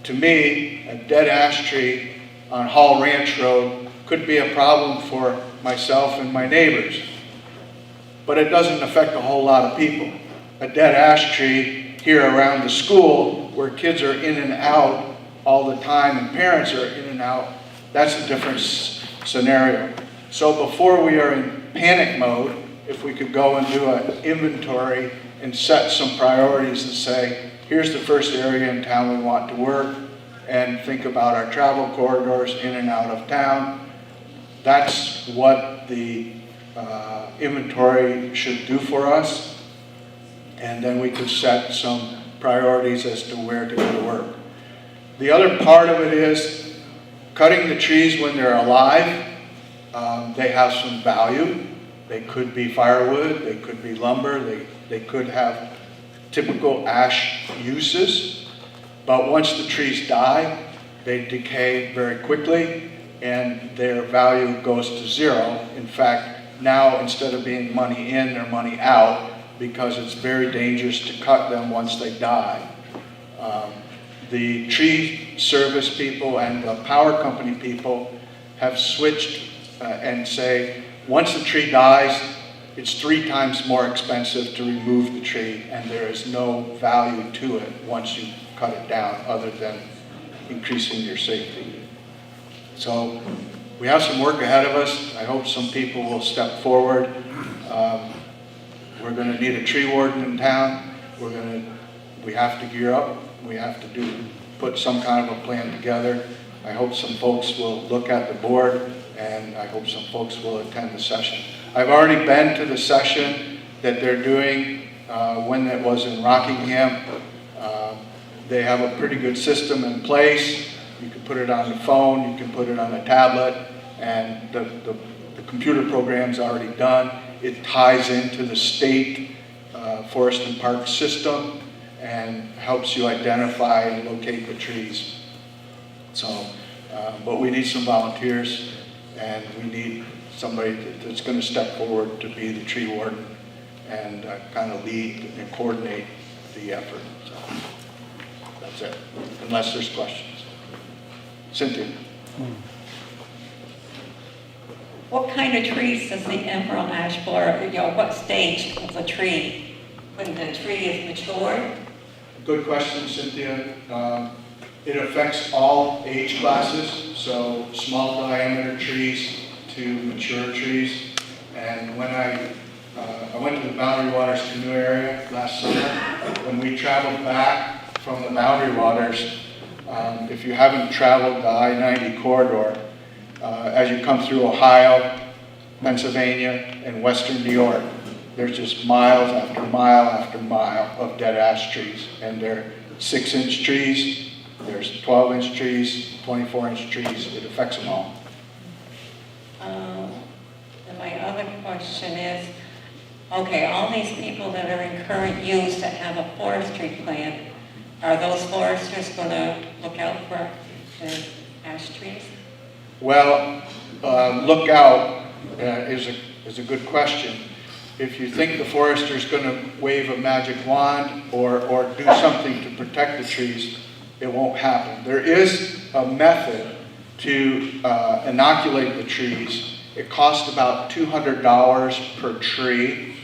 To me, a dead ash tree on Hall Ranch Road could be a problem for myself and my neighbors, but it doesn't affect a whole lot of people. A dead ash tree here around the school where kids are in and out all the time and parents are in and out, that's a different scenario. So before we are in panic mode, if we could go and do an inventory and set some priorities and say, here's the first area in town we want to work, and think about our travel corridors in and out of town. That's what the inventory should do for us. And then we could set some priorities as to where to go to work. The other part of it is cutting the trees when they're alive. They have some value. They could be firewood, they could be lumber, they could have typical ash uses. But once the trees die, they decay very quickly and their value goes to zero. In fact, now instead of being money in, they're money out, because it's very dangerous to cut them once they die. The tree service people and the power company people have switched and say, once the tree dies, it's 3 times more expensive to remove the tree, and there is no value to it once you cut it down other than increasing your safety. So we have some work ahead of us. I hope some people will step forward. We're going to need a tree warden in town. We have to gear up. We have to put some kind of a plan together. I hope some folks will look at the board, and I hope some folks will attend the session. I've already been to the session that they're doing when it was in Rockingham. They have a pretty good system in place. You can put it on the phone, you can put it on a tablet, and the computer program's already done. It ties into the state forest and park system and helps you identify and locate the trees. So, but we need some volunteers, and we need somebody that's going to step forward to be the tree warden and kind of lead and coordinate the effort. So that's it, unless there's questions. Cynthia. What kind of trees does the emerald ash borer, what stage of the tree? When the tree is mature? Good question, Cynthia. It affects all age classes, so small diameter trees to mature trees. And when I went to the Boundary Waters canoe area last summer, when we traveled back from the Boundary Waters, if you haven't traveled the I-90 corridor, as you come through Ohio, Pennsylvania, and western New York, there's just miles after mile after mile of dead ash trees. And they're 6-inch trees, there's 12-inch trees, 24-inch trees. It affects them all. And my other question is, okay, all these people that are in current use that have a forestry plan, are those foresters going to look out for the ash trees? Well, look out is a good question. If you think the forester's going to wave a magic wand or do something to protect the trees, it won't happen. There is a method to inoculate the trees. It costs about $200 per tree,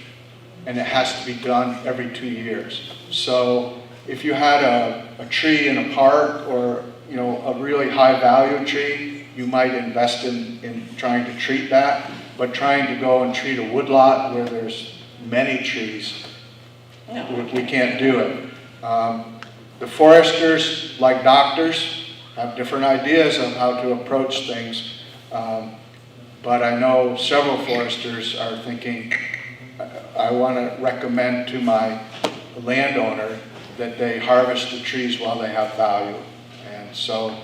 and it has to be done every 2 years. So if you had a tree in a park or a really high value tree, you might invest in trying to treat that. But trying to go and treat a woodlot where there's many trees, we can't do it. The foresters, like doctors, have different ideas on how to approach things. But I know several foresters are thinking, I want to recommend to my landowner that they harvest the trees while they have value. And so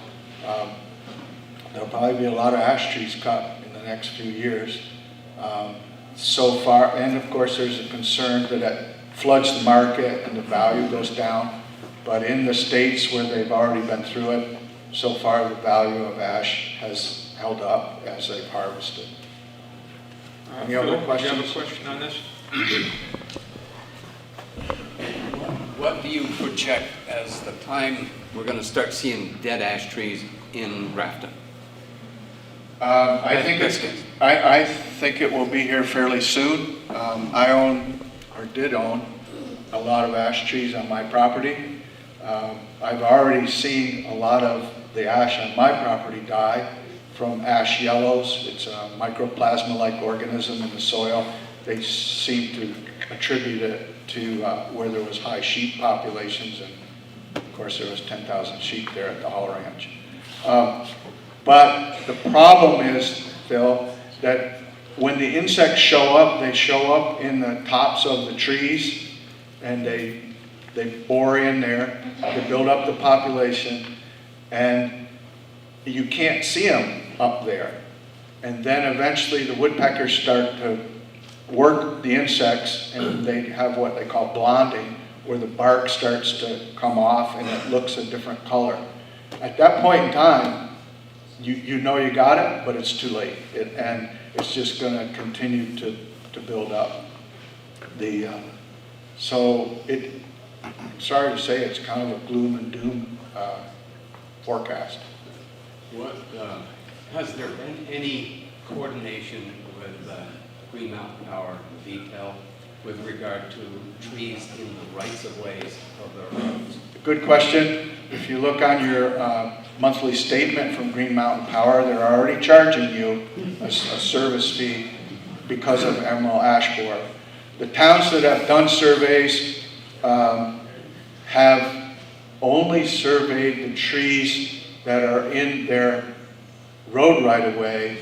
there'll probably be a lot of ash trees cut in the next few years. So far, and of course there's a concern that it floods the market and the value goes down. But in the states where they've already been through it, so far the value of ash has held up as they've harvested. Any other Phil, questions? Do you have a question on this? What do you project as the time we're going to start seeing dead ash trees in Grafton? I think it will be here fairly soon. I own, or did own, a lot of ash trees on my property. I've already seen a lot of the ash on my property die from ash yellows. It's a mycoplasma-like organism in the soil. They seem to attribute it to where there was high sheep populations, and of course there was 10,000 sheep there at the Hall Ranch. But the problem is, Phil, that when the insects show up, they show up in the tops of the trees, and they bore in there, they build up the population, and you can't see them up there. And then eventually the woodpeckers start to work the insects, and they have what they call blonding, where the bark starts to come off and it looks a different color. At that point in time, you know you got it, but it's too late. And it's just going to continue to build up. I'm sorry to say, it's kind of a gloom and doom forecast. Has there been any coordination with Green Mountain Power detail with regard to trees in the rights-of-ways of the roads? Good question. If you look on your monthly statement from Green Mountain Power, they're already charging you a service fee because of emerald ash borer. The towns that have done surveys have only surveyed the trees that are in their road right-of-way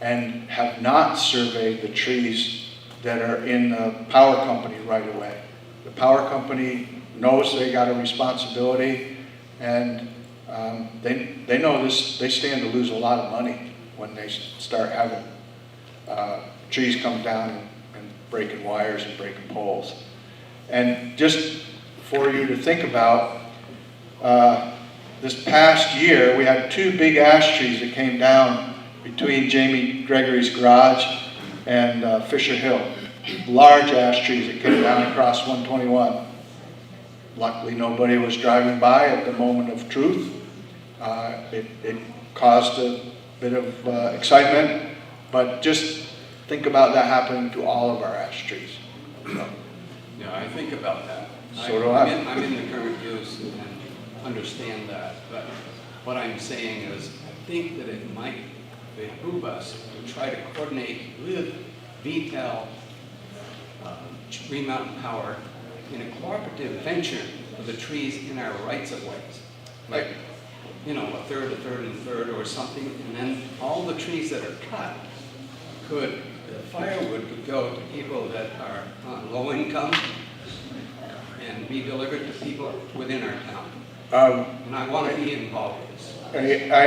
and have not surveyed the trees that are in the power company right-of-way. The power company knows they got a responsibility, and they know this. They stand to lose a lot of money when they start having trees come down and breaking wires and breaking poles. And just for you to think about, this past year we had 2 big ash trees that came down between Jamie Gregory's garage and Fisher Hill. Large ash trees that came down across 121. Luckily, nobody was driving by at the moment of truth. It caused a bit of excitement, but just think about that happening to all of our ash trees. So. Yeah, I think about that. So do I. I'm in the current use and understand that, but what I'm saying is I think that it might behoove us to try to coordinate with VTEL, Green Mountain Power, in a cooperative venture for the trees in our rights-of-ways. Like, a third, and a third, or something, and then all the trees that are cut the firewood could go to people that are low income and be delivered to people within our town. And I want to be involved with this. I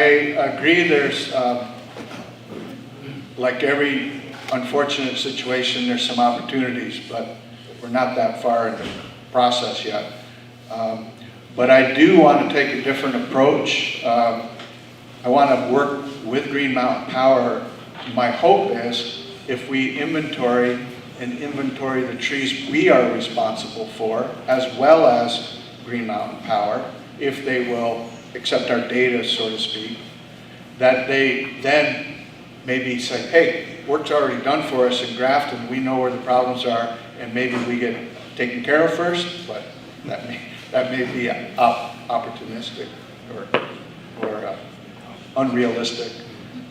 agree there's, like every unfortunate situation, there's some opportunities, but we're not that far in the process yet. But I do want to take a different approach. I want to work with Green Mountain Power. My hope is if we inventory the trees we are responsible for, as well as Green Mountain Power, if they will accept our data, so to speak, that they then maybe say, hey, work's already done for us in Grafton, we know where the problems are, and maybe we get taken care of first, but that may be opportunistic or unrealistic.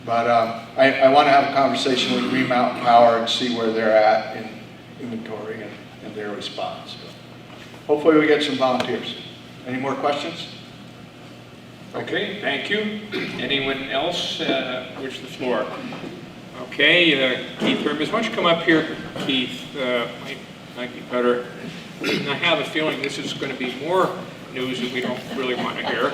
But I want to have a conversation with Green Mountain Power and see where they're at in inventory and their response. Hopefully we get some volunteers. Any more questions? Okay, thank you. Anyone else wish the floor? Okay, Keith Hermes, why don't you come up here, Keith? Might be better. I have a feeling this is going to be more news that we don't really want to hear.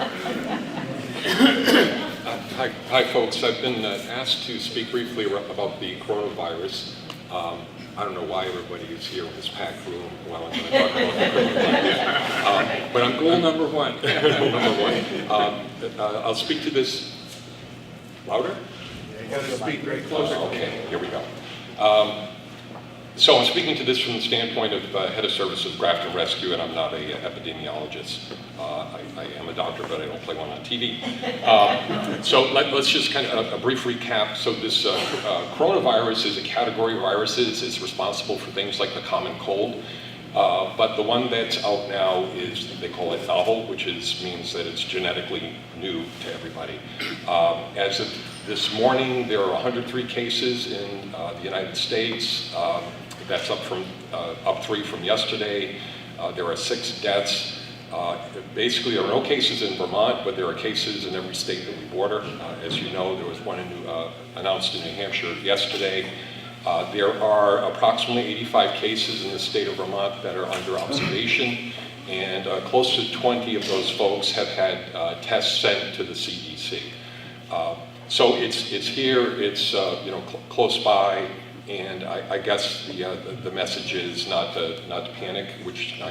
Hi, folks. I've been asked to speak briefly about the coronavirus. I don't know why everybody is here in this packed room while I'm going to talk about the coronavirus. But I'm goal number one. Goal number one. I'll speak to this louder. You got to speak very close. Okay, here we go. So I'm speaking to this from the standpoint of head of service of Grafton Rescue, and I'm not an epidemiologist. I am a doctor, but I don't play one on TV. So let's just kind of a brief recap. So this coronavirus is a category of viruses. It's responsible for things like the common cold. But the one that's out now is, they call it novel, which means that it's genetically new to everybody. As of this morning, there are 103 cases in the United States. That's up 3 from yesterday. There are 6 deaths. Basically, there are no cases in Vermont, but there are cases in every state that we border. As you know, there was one announced in New Hampshire yesterday. There are approximately 85 cases in the state of Vermont that are under observation, and close to 20 of those folks have had tests sent to the CDC. So it's here, it's close by, and I guess the message is not to panic, which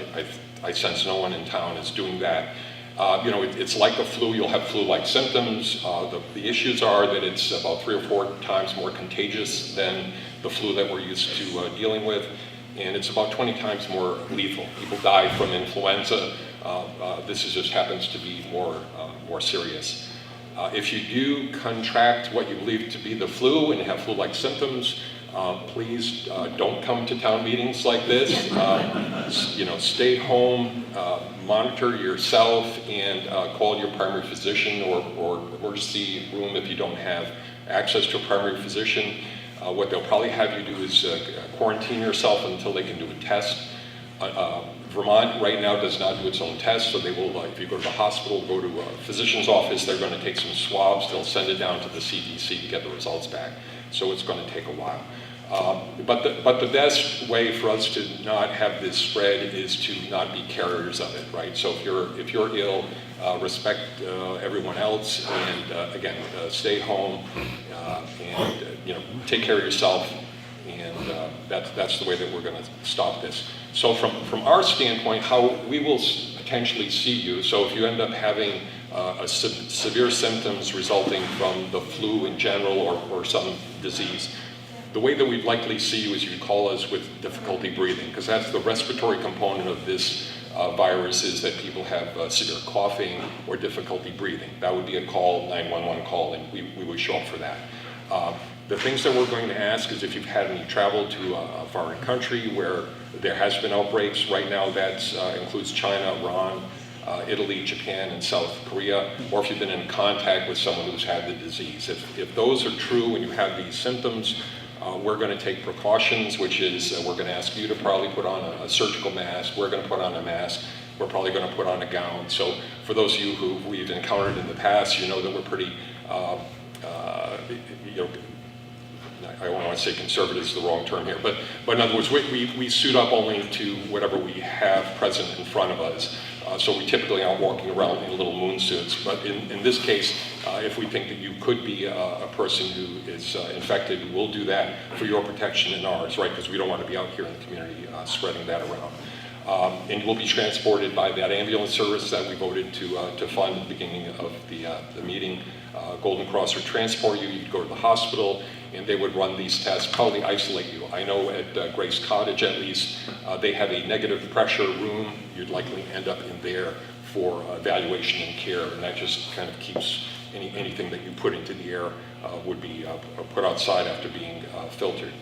I sense no one in town is doing that. It's like a flu. You'll have flu-like symptoms. The issues are that it's about 3 or 4 times more contagious than the flu that we're used to dealing with, and it's about 20 times more lethal. People die from influenza. This just happens to be more serious. If you do contract what you believe to be the flu and have flu-like symptoms, please don't come to town meetings like this. Stay home, monitor yourself, and call your primary physician or emergency room if you don't have access to a primary physician. What they'll probably have you do is quarantine yourself until they can do a test. Vermont right now does not do its own test, so they will, if you go to the hospital, go to a physician's office, they're going to take some swabs, they'll send it down to the CDC to get the results back. So it's going to take a while. But the best way for us to not have this spread is to not be carriers of it, right? So if you're ill, respect everyone else, and again, stay home, and take care of yourself, and that's the way that we're going to stop this. So from our standpoint, how we will potentially see you, so if you end up having severe symptoms resulting from the flu in general or some disease, the way that we'd likely see you is you'd call us with difficulty breathing, because that's the respiratory component of this virus, is that people have severe coughing or difficulty breathing. That would be a call, 911 call, and we would show up for that. The things that we're going to ask is if you've had any travel to a foreign country where there has been outbreaks. Right now that includes China, Iran, Italy, Japan, and South Korea, or if you've been in contact with someone who's had the disease. If those are true and you have these symptoms, we're going to take precautions, which is we're going to ask you to probably put on a surgical mask. We're going to put on a mask. We're probably going to put on a gown. So for those of you who we've encountered in the past, you know that we're pretty, I don't want to say conservative is the wrong term here, but in other words, we suit up only to whatever we have present in front of us. So we typically aren't walking around in little moon suits, but in this case, if we think that you could be a person who is infected, we'll do that for your protection and ours, right? Because we don't want to be out here in the community spreading that around. And you will be transported by that ambulance service that we voted to fund at the beginning of the meeting. Golden Cross would transport you, you'd go to the hospital, and they would run these tests, probably isolate you. I know at Grace Cottage, at least, they have a negative pressure room. You'd likely end up in there for evaluation and care, and that just kind of keeps anything that you put into the air would be put outside after being filtered.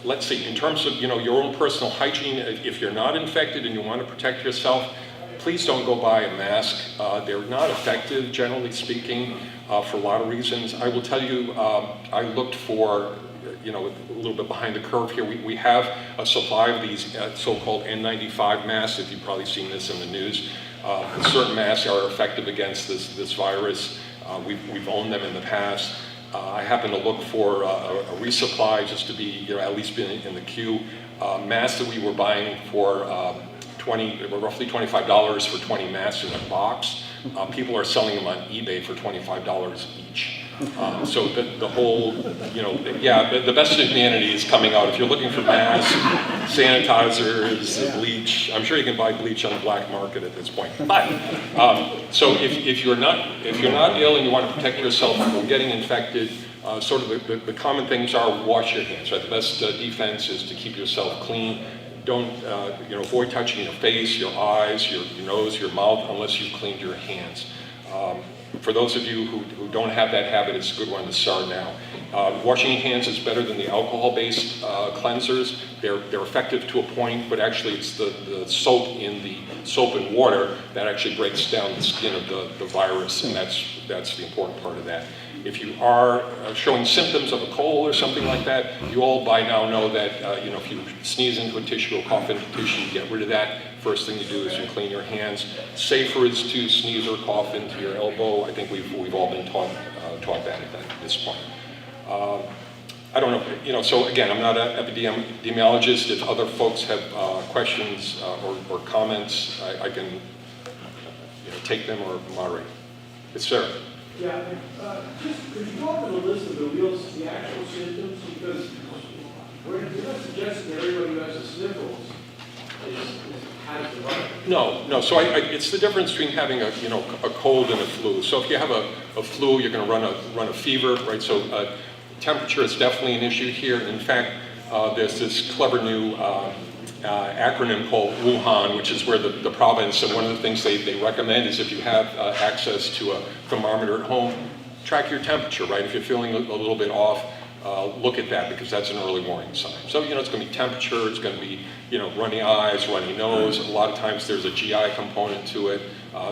Let's see, in terms of your own personal hygiene, if you're not infected and you want to protect yourself, please don't go buy a mask. They're not effective, generally speaking, for a lot of reasons. I will tell you, I looked for, a little bit behind the curve here. We have a supply of these so-called N95 masks, if you've probably seen this in the news. Certain masks are effective against this virus. We've owned them in the past. I happen to look for a resupply just to be, at least be in the queue. Masks that we were buying for roughly $25 for 20 masks in a box. People are selling them on eBay for $25 each. So the whole, the best of humanity is coming out. If you're looking for masks, sanitizers, bleach, I'm sure you can buy bleach on the black market at this point. But so if you're not ill and you want to protect yourself from getting infected, sort of the common things are wash your hands. Right? The best defense is to keep yourself clean. Don't avoid touching your face, your eyes, your nose, your mouth unless you've cleaned your hands. For those of you who don't have that habit, it's a good one to start now. Washing your hands is better than the alcohol-based cleansers. They're effective to a point, but actually it's the soap in the soap and water that actually breaks down the skin of the virus, and that's the important part of that. If you are showing symptoms of a cold or something like that, you all by now know that if you sneeze into a tissue or cough into a tissue, you get rid of that. First thing you do is you clean your hands. Safer is to sneeze or cough into your elbow. I think we've all been taught that at this point. I don't know, so again, I'm not an epidemiologist. If other folks have questions or comments, I can take them or moderate. Yes, sir. Yeah, just could you go over the list of the actual symptoms? Because we're not suggesting that everybody who has the sniffles has the virus. No. So it's the difference between having a cold and a flu. So if you have a flu, you're going to run a fever, right? So temperature is definitely an issue here. In fact, there's this clever new acronym called Wuhan, which is where the province, and one of the things they recommend is if you have access to a thermometer at home, track your temperature, right? If you're feeling a little bit off, look at that because that's an early warning sign. So, it's going to be temperature, it's going to be, runny eyes, runny nose. A lot of times there's a GI component to it.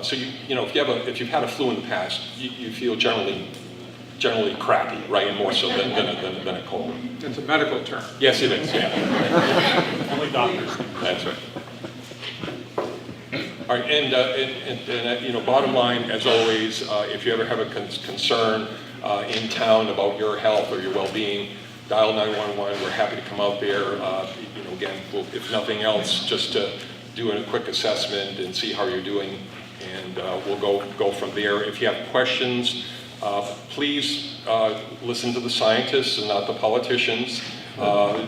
So, if you've had a flu in the past, you feel generally crappy, right, and more so than a cold. It's a medical term. Yes, it is, yeah. Only doctors. That's right. All right, and bottom line, as always, if you ever have a concern in town about your health or your well-being, dial 911. We're happy to come out there. Again, if nothing else, just to do a quick assessment and see how you're doing, and we'll go from there. If you have questions, please listen to the scientists and not the politicians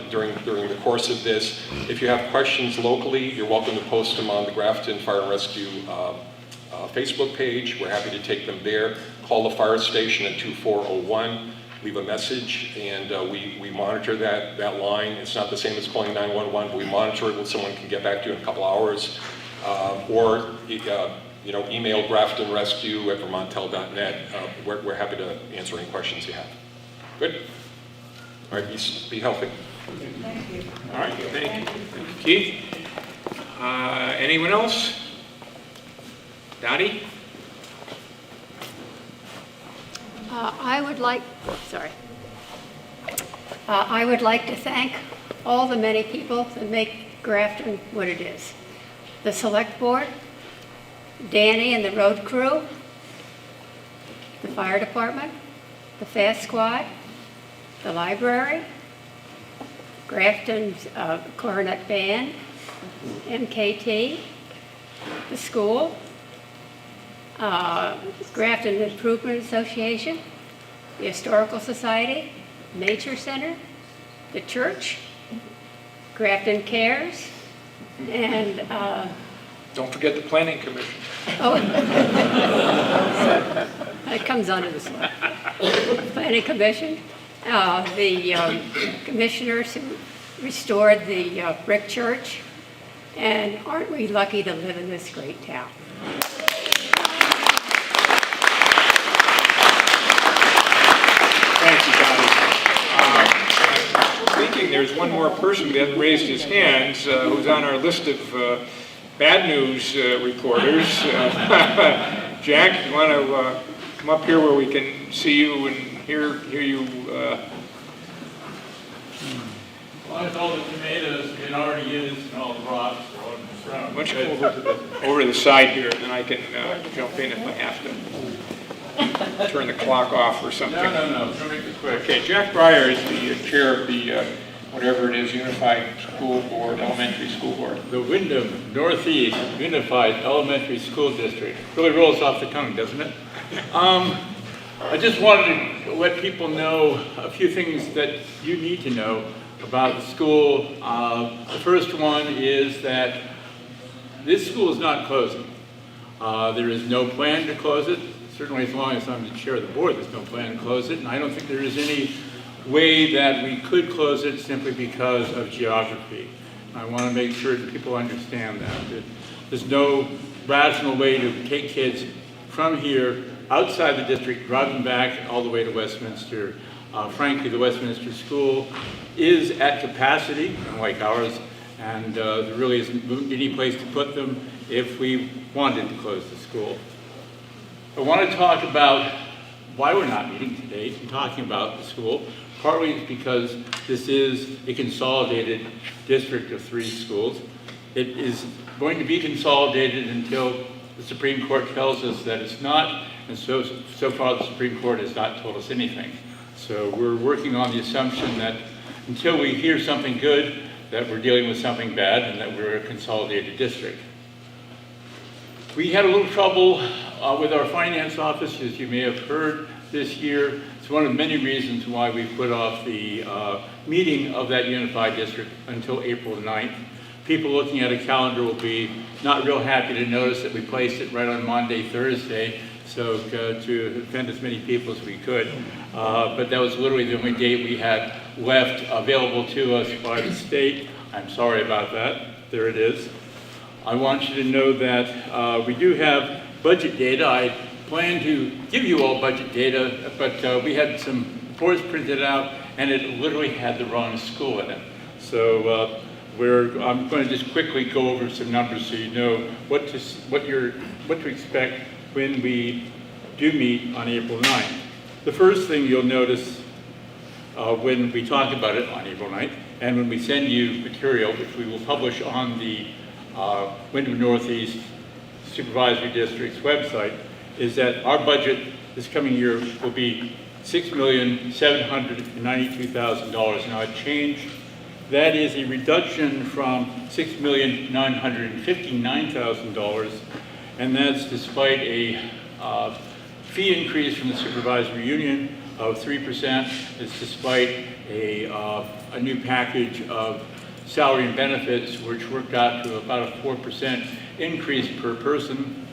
during the course of this. If you have questions locally, you're welcome to post them on the Grafton Fire and Rescue Facebook page. We're happy to take them there. Call the fire station at 2401. Leave a message, and we monitor that line. It's not the same as calling 911, but we monitor it when someone can get back to you in a couple hours. Or email graftonrescue@vermontel.net. We're happy to answer any questions you have. Good. All right, be healthy. Thank you. All right, thank you. Keith? Anyone else? Dottie? I would like to thank all the many people that make Grafton what it is. The select board, Danny and the road crew, the fire department, the fast squad, the library, Grafton's Coronet Band, MKT, the school, Grafton Improvement Association, the Historical Society, Nature Center, the church, Grafton Cares, And, Don't forget the planning commission. oh, that comes under the select. Planning commission, the commissioners who restored the brick church, and aren't we lucky to live in this great town? Thank you, Connie. Thinking there's one more person that raised his hand who's on our list of bad news reporters. Jack, you want to come up here where we can see you and hear you? As long as all the tomatoes have been already used and all the rocks are on the ground. Why don't you come over to the side here, and then I can jump in if I have to. Turn the clock off or something. No. We'll make it quick. Okay, Jack Breyer is the chair of the, whatever it is, Unified School Board, Elementary School Board. The Wyndham Northeast Unified Elementary School District. Really rolls off the tongue, doesn't it? I just wanted to let people know a few things that you need to know about the school. The first one is that this school is not closing. There is no plan to close it. Certainly as long as I'm the chair of the board, there's no plan to close it. And I don't think there is any way that we could close it simply because of geography. I want to make sure that people understand that there's no rational way to take kids from here outside the district, drive them back all the way to Westminster. Frankly, the Westminster School is at capacity, unlike ours, and there really isn't any place to put them if we wanted to close the school. I want to talk about why we're not meeting today and talking about the school. Partly it's because this is a consolidated district of 3 schools. It is going to be consolidated until the Supreme Court tells us that it's not, and so far the Supreme Court has not told us anything. So we're working on the assumption that until we hear something good, that we're dealing with something bad and that we're a consolidated district. We had a little trouble with our finance office, as you may have heard this year. It's one of many reasons why we put off the meeting of that unified district until April 9th. People looking at a calendar will be not real happy to notice that we placed it right on Monday, Thursday, so to offend as many people as we could. But that was literally the only date we had left available to us by the state. I'm sorry about that. There it is. I want you to know that we do have budget data. I plan to give you all budget data, but we had some reports printed out and it literally had the wrong school in it. So I'm going to just quickly go over some numbers so you know what to expect when we do meet on April 9th. The first thing you'll notice when we talk about it on April 9th and when we send you material, which we will publish on the Wyndham Northeast Supervisory District's website, is that our budget this coming year will be $6,792,000. Now a change, that is a reduction from $6,959,000, and that's despite a fee increase from the supervisory union of 3%. It's despite a new package of salary and benefits, which worked out to about a 4% increase per person.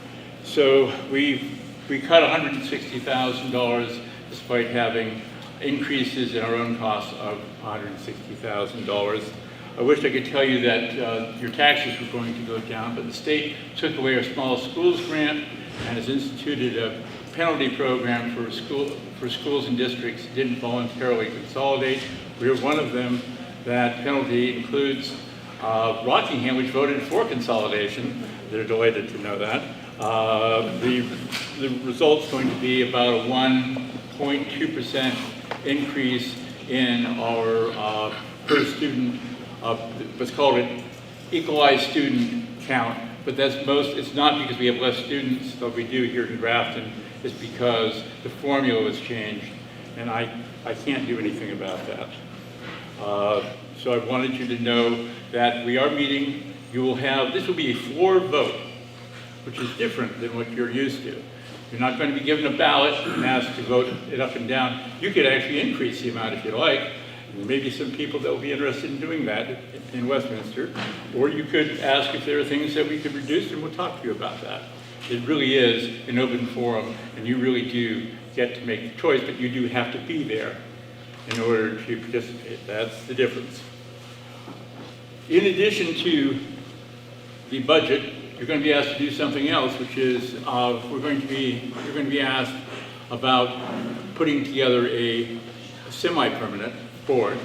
So we cut $160,000 despite having increases in our own costs of $160,000. I wish I could tell you that your taxes were going to go down, but the state took away our small schools grant and has instituted a penalty program for schools and districts that didn't voluntarily consolidate. We are one of them. That penalty includes Rockingham, which voted for consolidation. They're delighted to know that. The result's going to be about a 1.2% increase in our per student, what's called an equalized student count. But it's not because we have less students than we do here in Grafton. It's because the formula was changed, and I can't do anything about that. So I wanted you to know that we are meeting. This will be a floor vote, which is different than what you're used to. You're not going to be given a ballot and asked to vote it up and down. You could actually increase the amount if you like. There may be some people that will be interested in doing that in Westminster. Or you could ask if there are things that we could reduce, and we'll talk to you about that. It really is an open forum, and you really do get to make the choice, but you do have to be there in order to participate. That's the difference. In addition to the budget, you're going to be asked to do something else, which is you're going to be asked about putting together a semi-permanent board.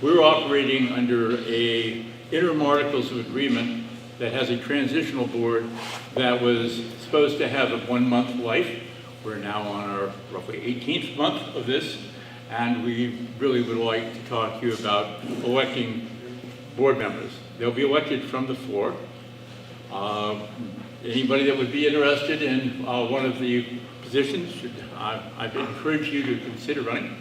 We're operating under a interim articles of agreement that has a transitional board that was supposed to have a 1-month life. We're now on our roughly 18th month of this, and we really would like to talk to you about electing board members. They'll be elected from the floor. Anybody that would be interested in one of the positions, I'd encourage you to consider running.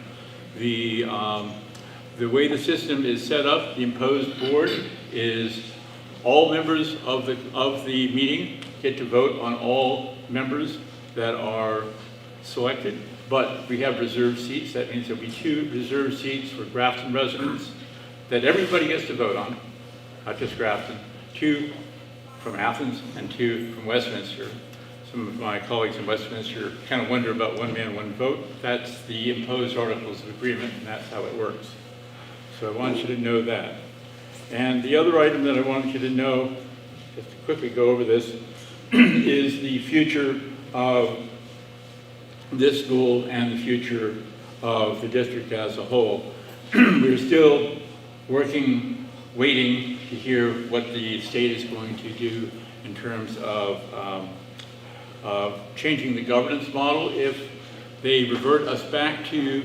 The way the system is set up, the imposed board is all members of the meeting get to vote on all members that are selected, but we have reserved seats. That means there'll be 2 reserved seats for Grafton residents that everybody gets to vote on, not just Grafton, 2 from Athens and 2 from Westminster. Some of my colleagues in Westminster kind of wonder about one man, one vote. That's the imposed articles of agreement, and that's how it works. So I want you to know that. And the other item that I want you to know, just to quickly go over this, is the future of this school and the future of the district as a whole. We're still waiting to hear what the state is going to do in terms of changing the governance model. If they revert us back to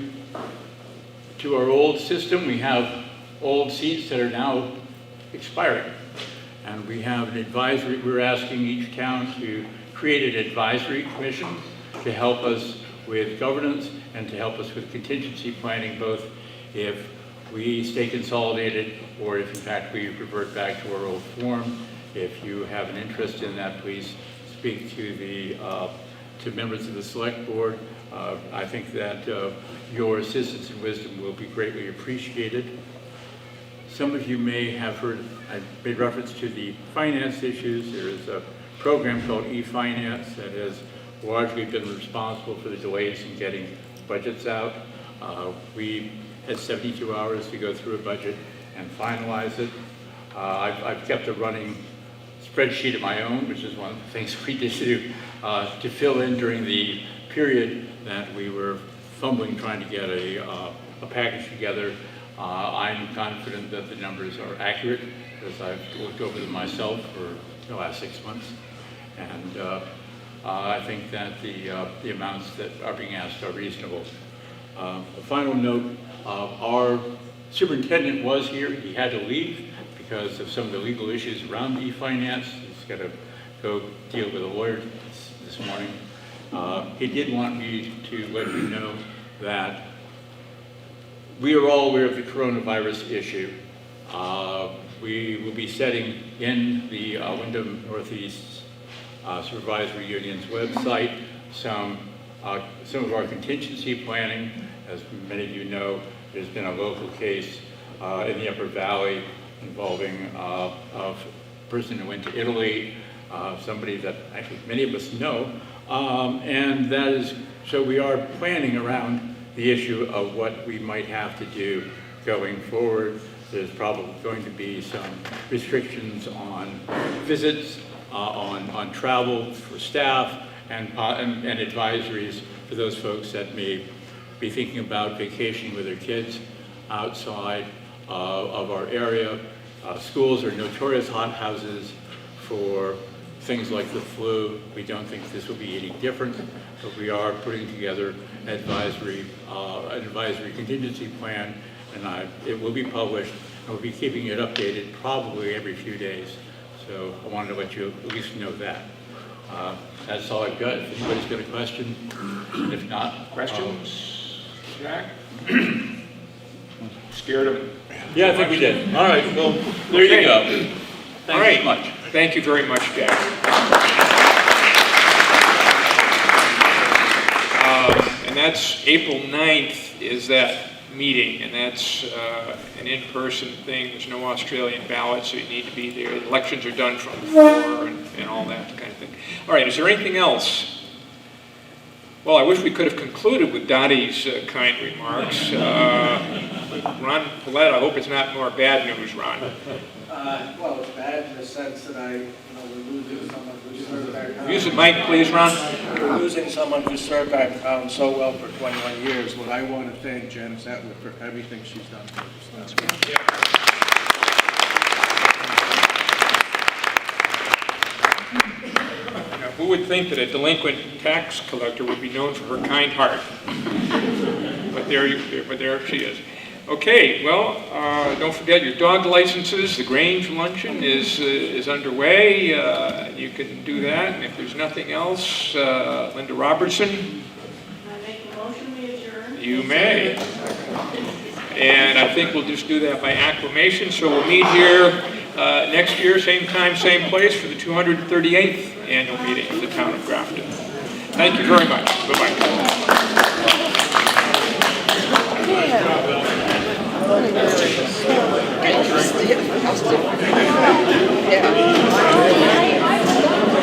our old system, we have old seats that are now expiring. And we have an advisory, we're asking each town to create an advisory commission to help us with governance and to help us with contingency planning, both if we stay consolidated or if in fact we revert back to our old form. If you have an interest in that, please speak to members of the select board. I think that your assistance and wisdom will be greatly appreciated. Some of you may have heard, I made reference to the finance issues. There is a program called e-finance that has largely been responsible for the delays in getting budgets out. We had 72 hours to go through a budget and finalize it. I've kept a running spreadsheet of my own, which is one of the things we did to fill in during the period that we were fumbling trying to get a package together. I'm confident that the numbers are accurate because I've looked over them myself for the last 6 months. And I think that the amounts that are being asked are reasonable. A final note, our superintendent was here. He had to leave because of some of the legal issues around e-finance. He's got to go deal with a lawyer this morning. He did want me to let you know that we are all aware of the coronavirus issue. We will be setting in the Wyndham Northeast Supervisory Union's website some of our contingency planning. As many of you know, there's been a local case in the Upper Valley involving a person who went to Italy, somebody that actually many of us know, and that is, so we are planning around the issue of what we might have to do going forward. There's probably going to be some restrictions on visits, on travel for staff, and advisories for those folks that may be thinking about vacationing with their kids outside of our area. Schools are notorious hothouses for things like the flu. We don't think this will be any different, but we are putting together an advisory contingency plan, and it will be published, and we'll be keeping it updated probably every few days. So I wanted to let you at least know that. That's all I've got. If anybody's got a question, if not, Questions? Jack? Scared of it? Yeah, I think we did. All right, well, there you go. Thanks so much. Thank you very much, Jack. And that's April 9th. Is that meeting, and that's an in-person thing. There's no Australian ballot, so you need to be there. The elections are done from the floor and all that kind of thing. All right, is there anything else? Well, I wish we could have concluded with Dottie's kind remarks. Ron Paulette, I hope it's not more bad news, Ron. Well, it's bad in the sense that we're losing someone who served our town. Use the mic, please, Ron. We're losing someone who served our town so well for 21 years. What I want to thank Janice Atwood for everything she's done for us. That's good. Now, who would think that a delinquent tax collector would be known for her kind heart? But there she is. Okay, well, don't forget your dog licenses. The Grange Luncheon is underway. You can do that. And if there's nothing else, Linda Robertson. I make a motion, we adjourn. You may. And I think we'll just do that by acclamation. So we'll meet here next year, same time, same place, for the 238th annual meeting of the town of Grafton. Thank you very much. Bye-bye. Yeah.